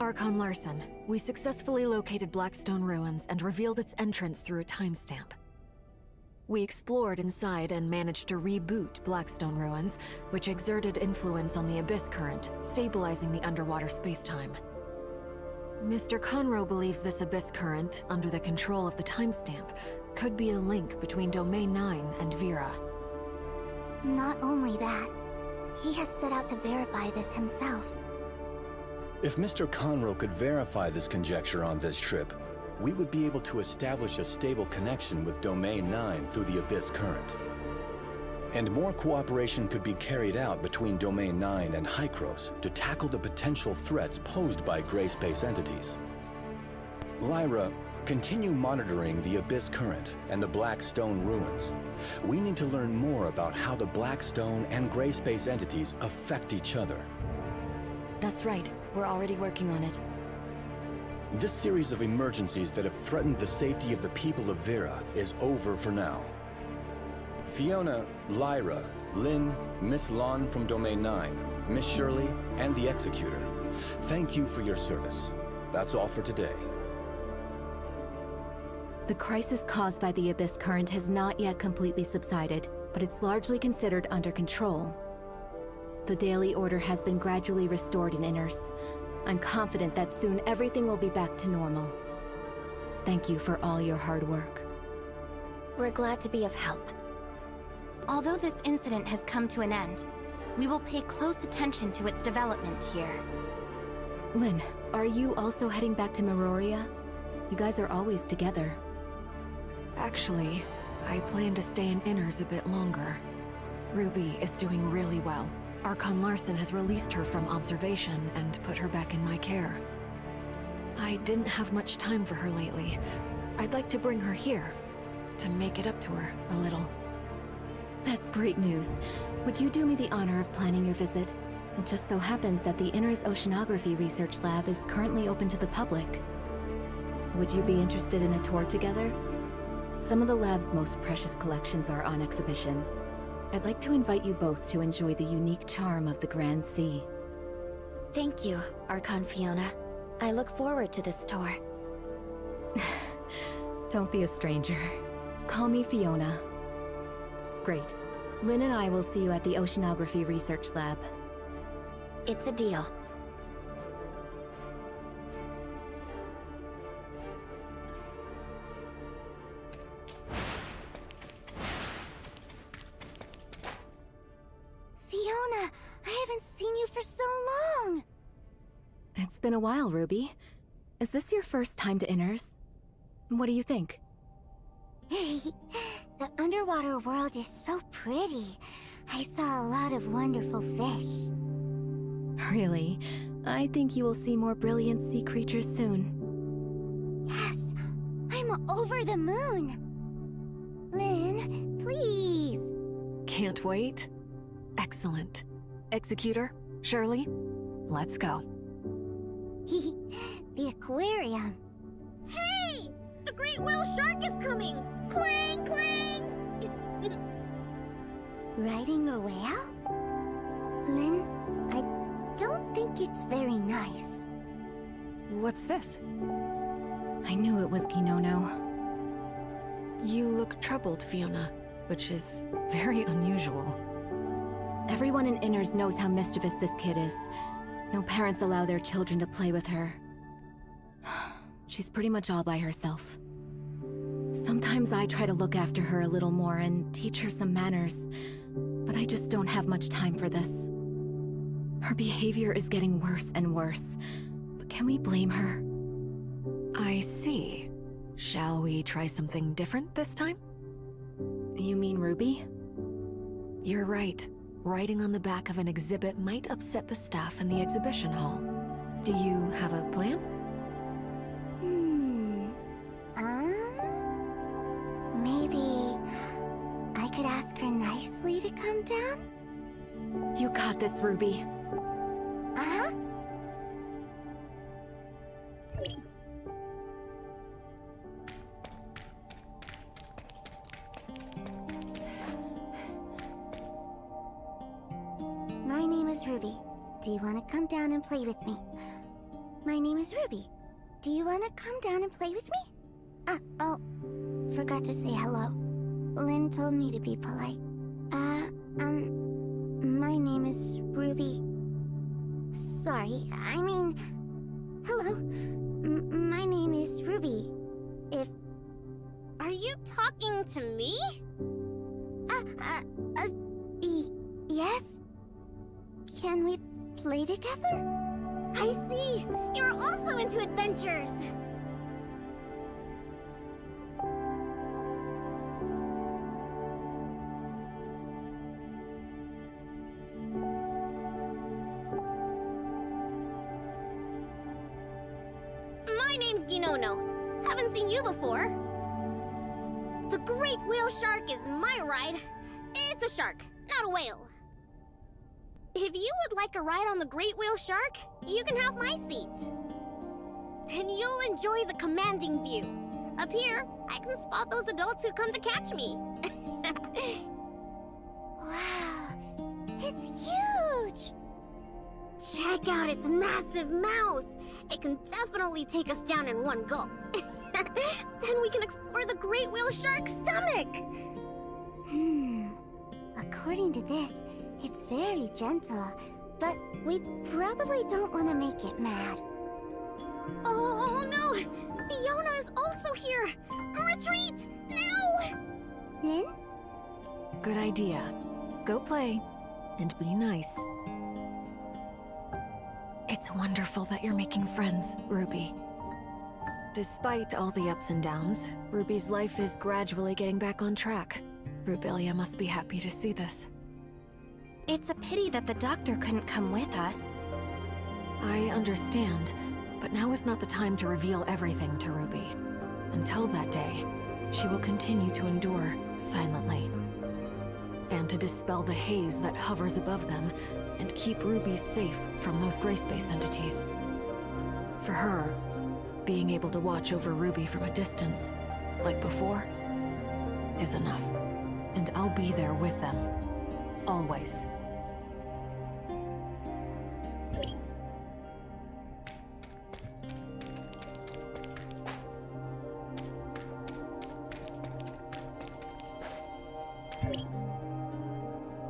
Archon Larson, we successfully located Blackstone Ruins and revealed its entrance through a timestamp. We explored inside and managed to reboot Blackstone Ruins, which exerted influence on the Abyss Current, stabilizing the underwater spacetime. Mr. Conroe believes this Abyss Current, under the control of the timestamp, could be a link between Domain 9 and Vera. Not only that, he has set out to verify this himself. If Mr. Conroe could verify this conjecture on this trip, we would be able to establish a stable connection with Domain 9 through the Abyss Current. And more cooperation could be carried out between Domain 9 and Hykros to tackle the potential threats posed by gray space entities. Lyra, continue monitoring the Abyss Current and the Blackstone Ruins. We need to learn more about how the Blackstone and gray space entities affect each other. That's right. We're already working on it. This series of emergencies that have threatened the safety of the people of Vera is over for now. Fiona, Lyra, Lynn, Miss Lon from Domain 9, Miss Shirley, and the Executor, thank you for your service. That's all for today. The crisis caused by the Abyss Current has not yet completely subsided, but it's largely considered under control. The Daily Order has been gradually restored in Inners. I'm confident that soon everything will be back to normal. Thank you for all your hard work. We're glad to be of help. Although this incident has come to an end, we will pay close attention to its development here. Lynn, are you also heading back to Meroria? You guys are always together. Actually, I plan to stay in Inners a bit longer. Ruby is doing really well. Archon Larson has released her from observation and put her back in my care. I didn't have much time for her lately. I'd like to bring her here, to make it up to her a little. That's great news. Would you do me the honor of planning your visit? It just so happens that the Inners Oceanography Research Lab is currently open to the public. Would you be interested in a tour together? Some of the lab's most precious collections are on exhibition. I'd like to invite you both to enjoy the unique charm of the Grand Sea. Thank you, Archon Fiona. I look forward to this tour. Don't be a stranger. Call me Fiona. Great. Lynn and I will see you at the Oceanography Research Lab. It's a deal. Fiona, I haven't seen you for so long! It's been a while, Ruby. Is this your first time to Inners? What do you think? The underwater world is so pretty. I saw a lot of wonderful fish. Really? I think you will see more brilliant sea creatures soon. Yes, I'm over the moon. Lynn, please. Can't wait. Excellent. Executor, Shirley, let's go. The aquarium. Hey! The great whale shark is coming! Clang, clang! Riding a whale? Lynn, I don't think it's very nice. What's this? I knew it was Ginono. You look troubled, Fiona, which is very unusual. Everyone in Inners knows how mischievous this kid is. No parents allow their children to play with her. She's pretty much all by herself. Sometimes I try to look after her a little more and teach her some manners, but I just don't have much time for this. Her behavior is getting worse and worse, but can we blame her? I see. Shall we try something different this time? You mean Ruby? You're right. Riding on the back of an exhibit might upset the staff in the exhibition hall. Do you have a plan? Maybe I could ask her nicely to come down? You got this, Ruby. Uh-huh. My name is Ruby. Do you want to come down and play with me? My name is Ruby. Do you want to come down and play with me? Oh, forgot to say hello. Lynn told me to be polite. My name is Ruby. Sorry, I mean... Hello. My name is Ruby. Are you talking to me? Yes? Can we play together? I see! You're also into adventures! My name's Ginono. Haven't seen you before. The great whale shark is my ride. It's a shark, not a whale. If you would like a ride on the great whale shark, you can have my seat. And you'll enjoy the commanding view. Up here, I can spot those adults who come to catch me. Wow, it's huge! Check out its massive mouth. It can definitely take us down in one gulp. Then we can explore the great whale shark's stomach. According to this, it's very gentle, but we probably don't want to make it mad. Oh no! Fiona is also here! Retreat! Now! Lynn? Good idea. Go play, and be nice. It's wonderful that you're making friends, Ruby. Despite all the ups and downs, Ruby's life is gradually getting back on track. Rubilia must be happy to see this. It's a pity that the doctor couldn't come with us. I understand, but now is not the time to reveal everything to Ruby. Until that day, she will continue to endure silently. And to dispel the haze that hovers above them, and keep Ruby safe from those gray-space entities. For her, being able to watch over Ruby from a distance, like before, is enough. And I'll be there with them. Always.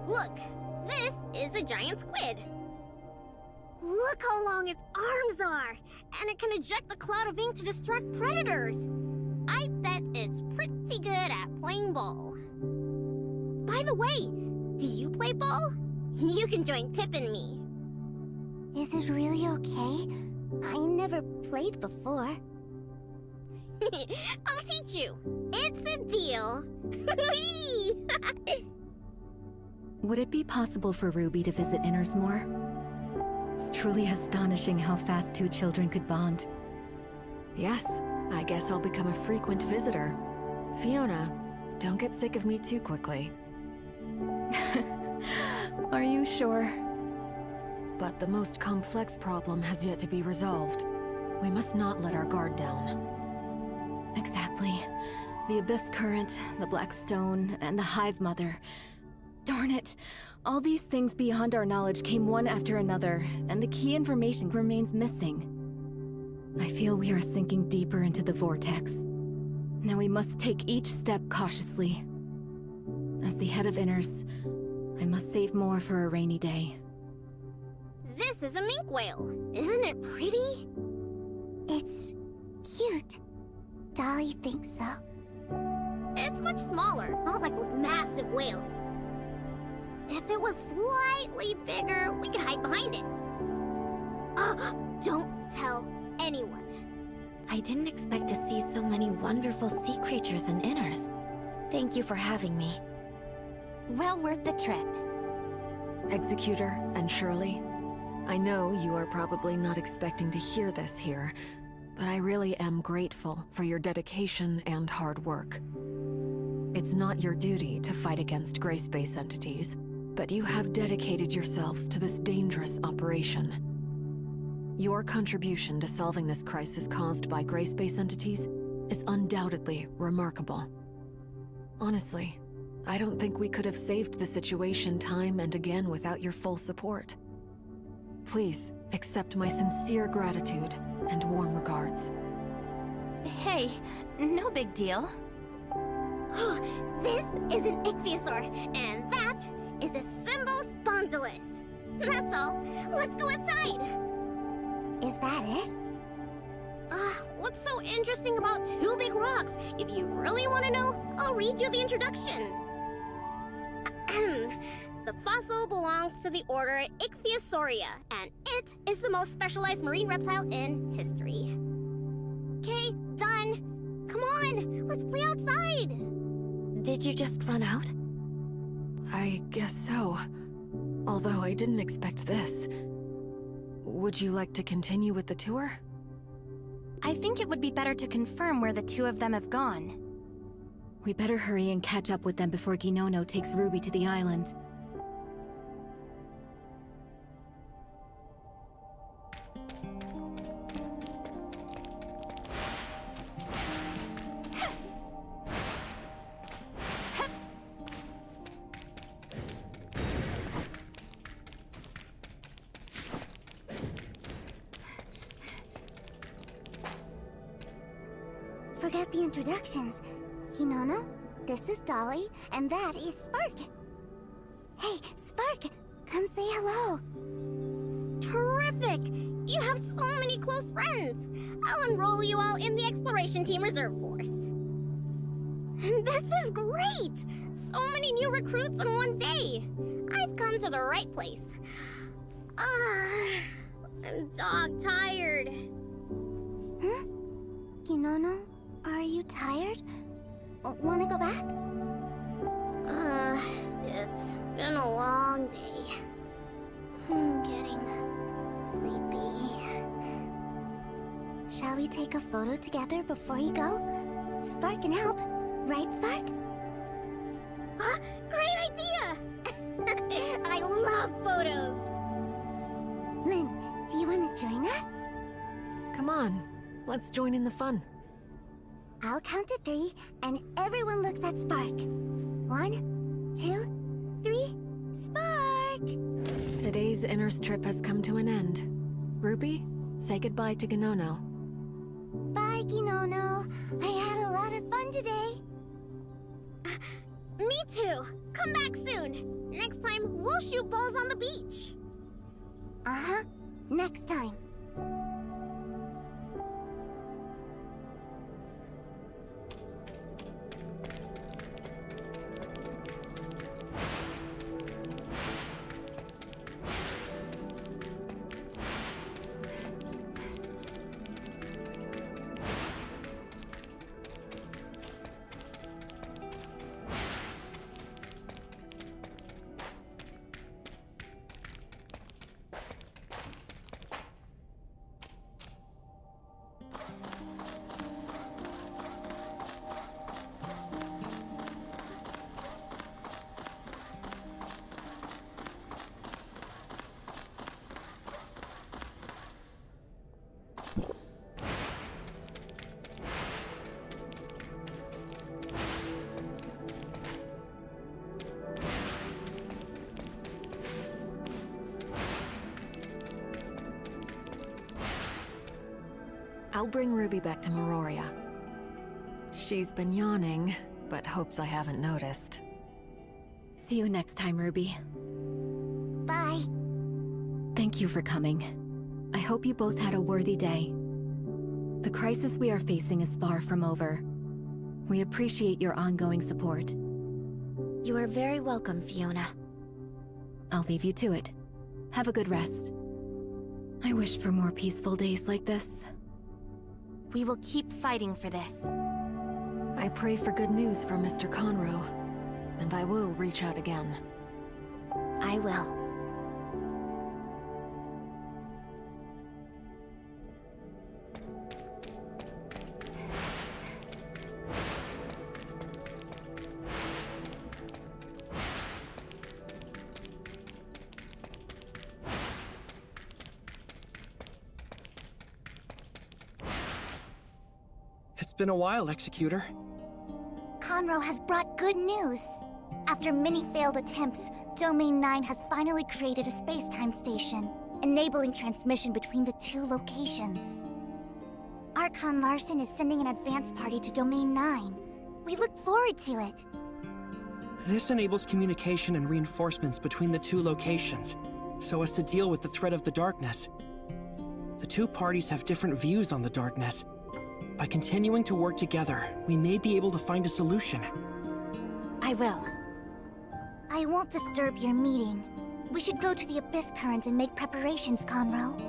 Look, this is a giant squid. Look how long its arms are, and it can eject a cloud of ink to distract predators. I bet it's pretty good at playing ball. By the way, do you play ball? You can join Pip and me. Is it really okay? I never played before. I'll teach you. It's a deal. Would it be possible for Ruby to visit Inners more? It's truly astonishing how fast two children could bond. Yes, I guess I'll become a frequent visitor. Fiona, don't get sick of me too quickly. Are you sure? But the most complex problem has yet to be resolved. We must not let our guard down. Exactly. The Abyss Current, the Black Stone, and the Hive Mother. Darn it! All these things beyond our knowledge came one after another, and the key information remains missing. I feel we are sinking deeper into the vortex. Now we must take each step cautiously. As the head of Inners, I must save more for a rainy day. This is a mink whale. Isn't it pretty? It's cute. Dolly thinks so. It's much smaller, not like those massive whales. If it was slightly bigger, we could hide behind it. Don't tell anyone. I didn't expect to see so many wonderful sea creatures in Inners. Thank you for having me. Well worth the trip. Executor and Shirley, I know you are probably not expecting to hear this here, but I really am grateful for your dedication and hard work. It's not your duty to fight against gray space entities, but you have dedicated yourselves to this dangerous operation. Your contribution to solving this crisis caused by gray space entities is undoubtedly remarkable. Honestly, I don't think we could have saved the situation time and again without your full support. Please accept my sincere gratitude and warm regards. Hey, no big deal. This is an ichthyosaur, and that is a Symbospondylus. That's all. Let's go inside. Is that it? What's so interesting about two big rocks? If you really want to know, I'll read you the introduction. The fossil belongs to the order Ichthyosauria, and it is the most specialized marine reptile in history. Okay, done. Come on, let's play outside. Did you just run out? I guess so. Although I didn't expect this. Would you like to continue with the tour? I think it would be better to confirm where the two of them have gone. We better hurry and catch up with them before Ginono takes Ruby to the island. Forgot the introductions. Kinono, this is Dolly, and that is Spark. Hey, Spark, come say hello. Terrific! You have so many close friends. I'll enroll you all in the Exploration Team Reserve Force. This is great! So many new recruits in one day! I've come to the right place. I'm dog-tired. Huh? Kinono, are you tired? Wanna go back? It's been a long day. Getting sleepy. Shall we take a photo together before you go? Spark can help, right, Spark? Huh? Great idea! I love photos! Lynn, do you want to join us? Come on, let's join in the fun. I'll count to 3, and everyone looks at Spark. 1, 2, 3, Spark! Today's Inners trip has come to an end. Ruby, say goodbye to Ginono. Bye, Kinono. I had a lot of fun today. Me too! Come back soon! Next time, we'll shoot balls on the beach! Uh-huh. Next time. I'll bring Ruby back to Meroria. She's been yawning, but hopes I haven't noticed. See you next time, Ruby. Bye. Thank you for coming. I hope you both had a worthy day. The crisis we are facing is far from over. We appreciate your ongoing support. You are very welcome, Fiona. I'll leave you to it. Have a good rest. I wish for more peaceful days like this. We will keep fighting for this. I pray for good news from Mr. Conroe, and I will reach out again. I will. It's been a while, Executor. Conroe has brought good news. After many failed attempts, Domain 9 has finally created a space-time station, enabling transmission between the 2 locations. Archon Larson is sending an advance party to Domain 9. We look forward to it. This enables communication and reinforcements between the 2 locations, so as to deal with the threat of the darkness. The 2 parties have different views on the darkness. By continuing to work together, we may be able to find a solution. I will. I won't disturb your meeting. We should go to the Abyss Current and make preparations, Conroe.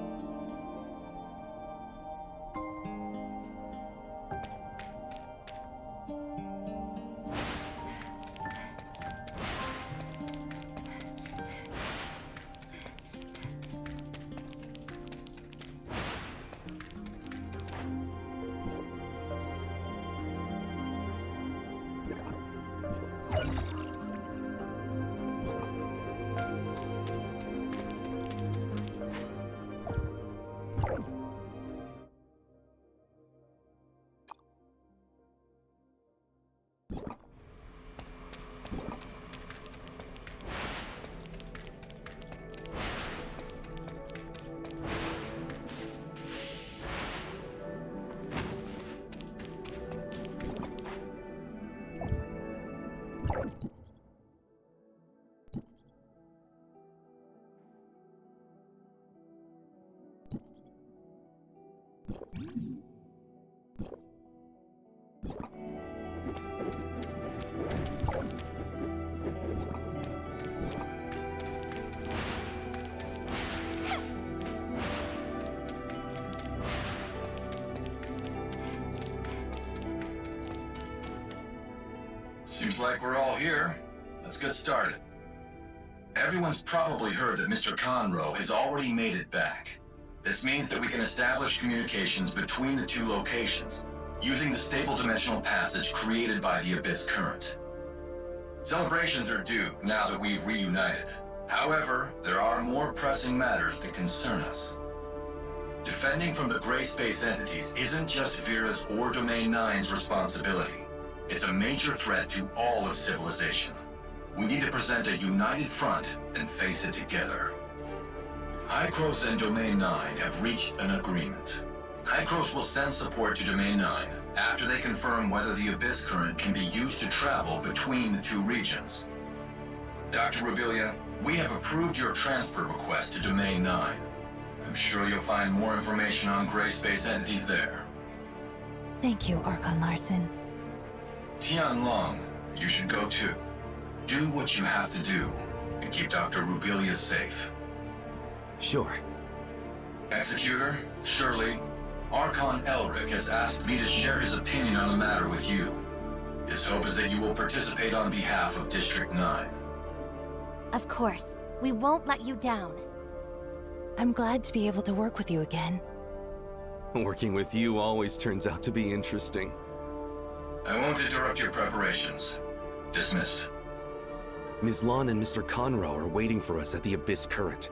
Seems like we're all here. Let's get started. Everyone's probably heard that Mr. Conroe has already made it back. This means that we can establish communications between the two locations, using the stable dimensional passage created by the Abyss Current. Celebrations are due now that we've reunited. However, there are more pressing matters that concern us. Defending from the gray space entities isn't just Vera's or Domain 9's responsibility. It's a major threat to all of civilization. We need to present a united front and face it together. Hykros and Domain 9 have reached an agreement. Hykros will send support to Domain 9 after they confirm whether the Abyss Current can be used to travel between the two regions. Dr. Rubilia, we have approved your transfer request to Domain 9. I'm sure you'll find more information on gray space entities there. Thank you, Archon Larson. Tianlong, you should go too. Do what you have to do, and keep Dr. Rubilia safe. Sure. Executor, Shirley, Archon Elric has asked me to share his opinion on the matter with you. His hope is that you will participate on behalf of District 9. Of course. We won't let you down. I'm glad to be able to work with you again. Working with you always turns out to be interesting. I won't interrupt your preparations. Dismissed. Ms. Lon and Mr. Conroe are waiting for us at the Abyss Current.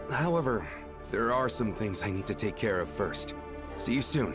However, there are some things I need to take care of first. See you soon.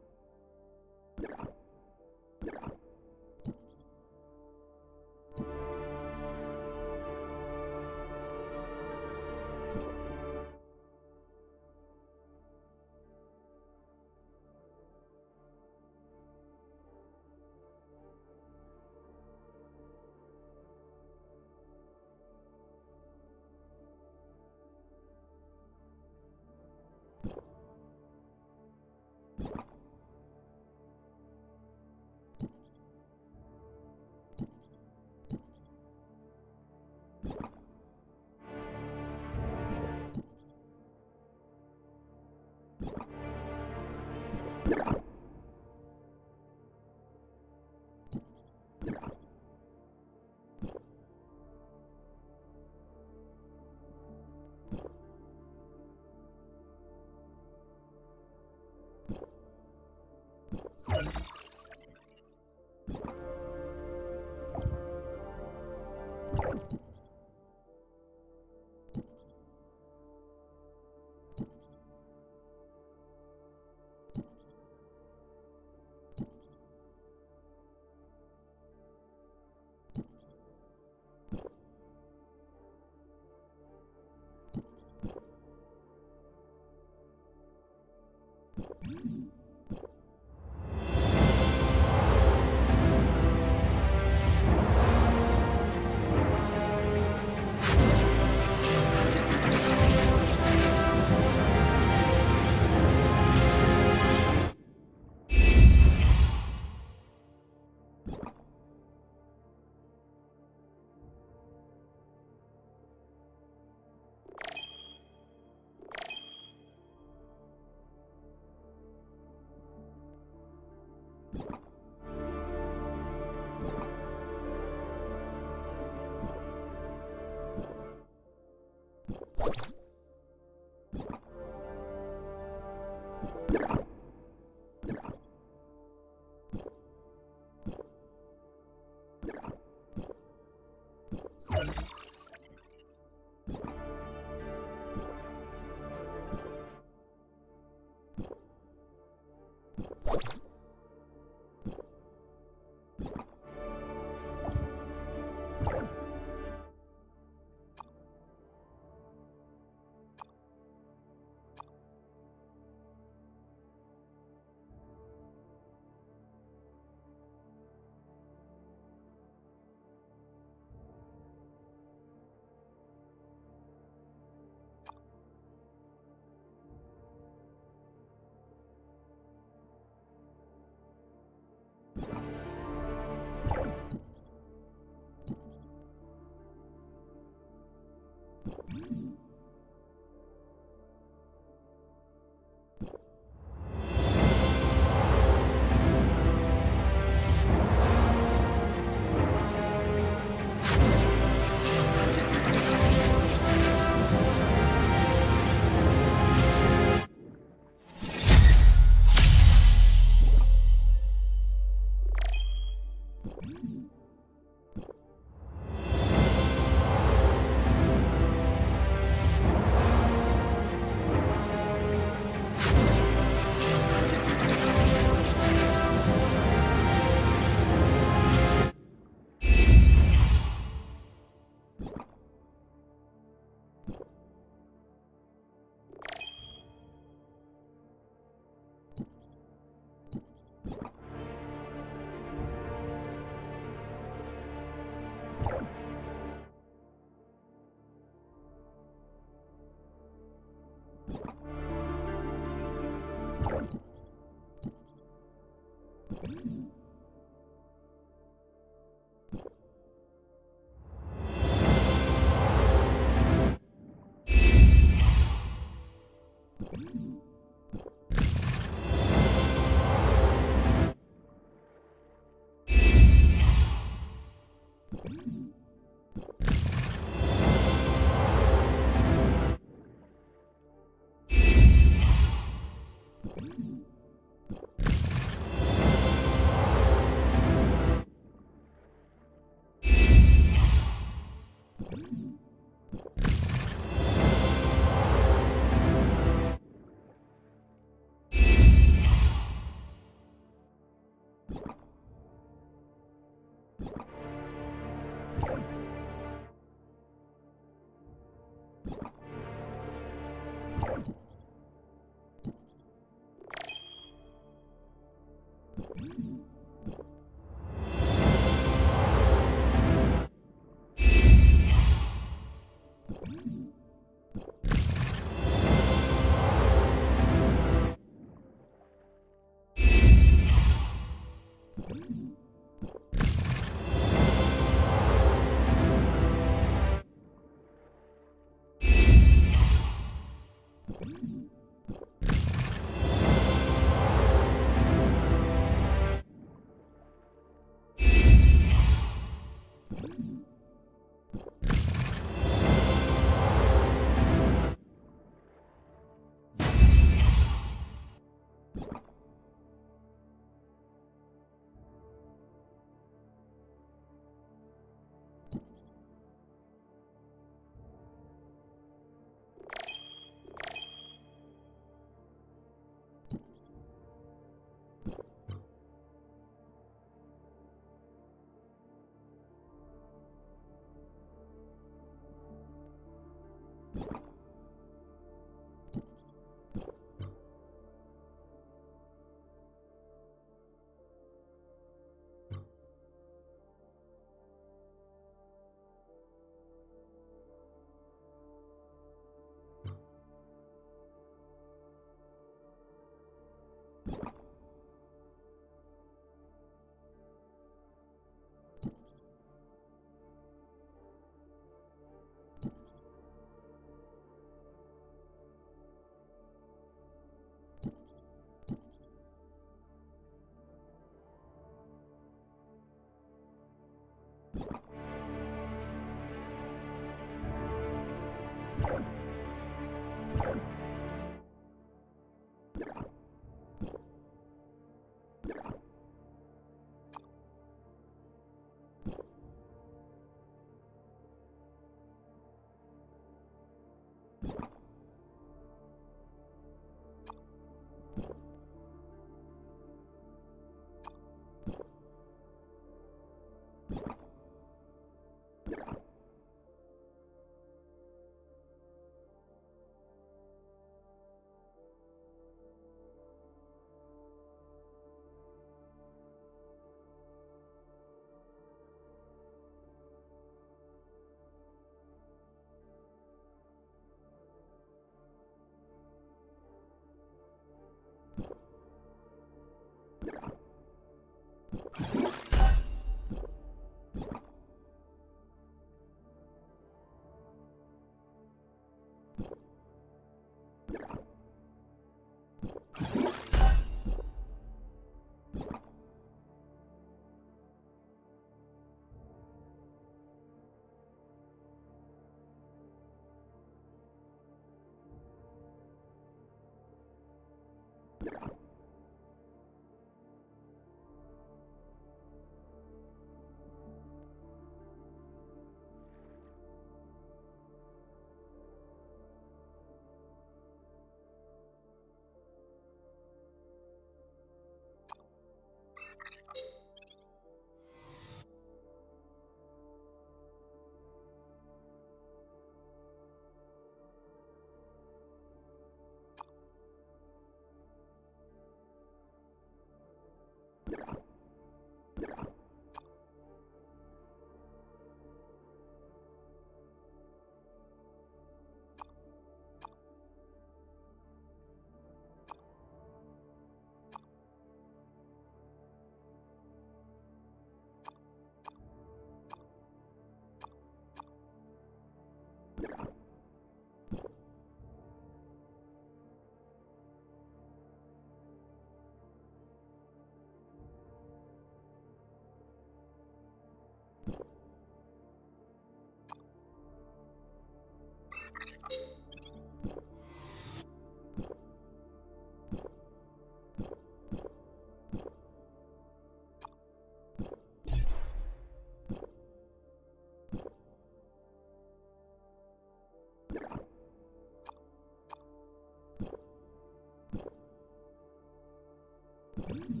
Thank you.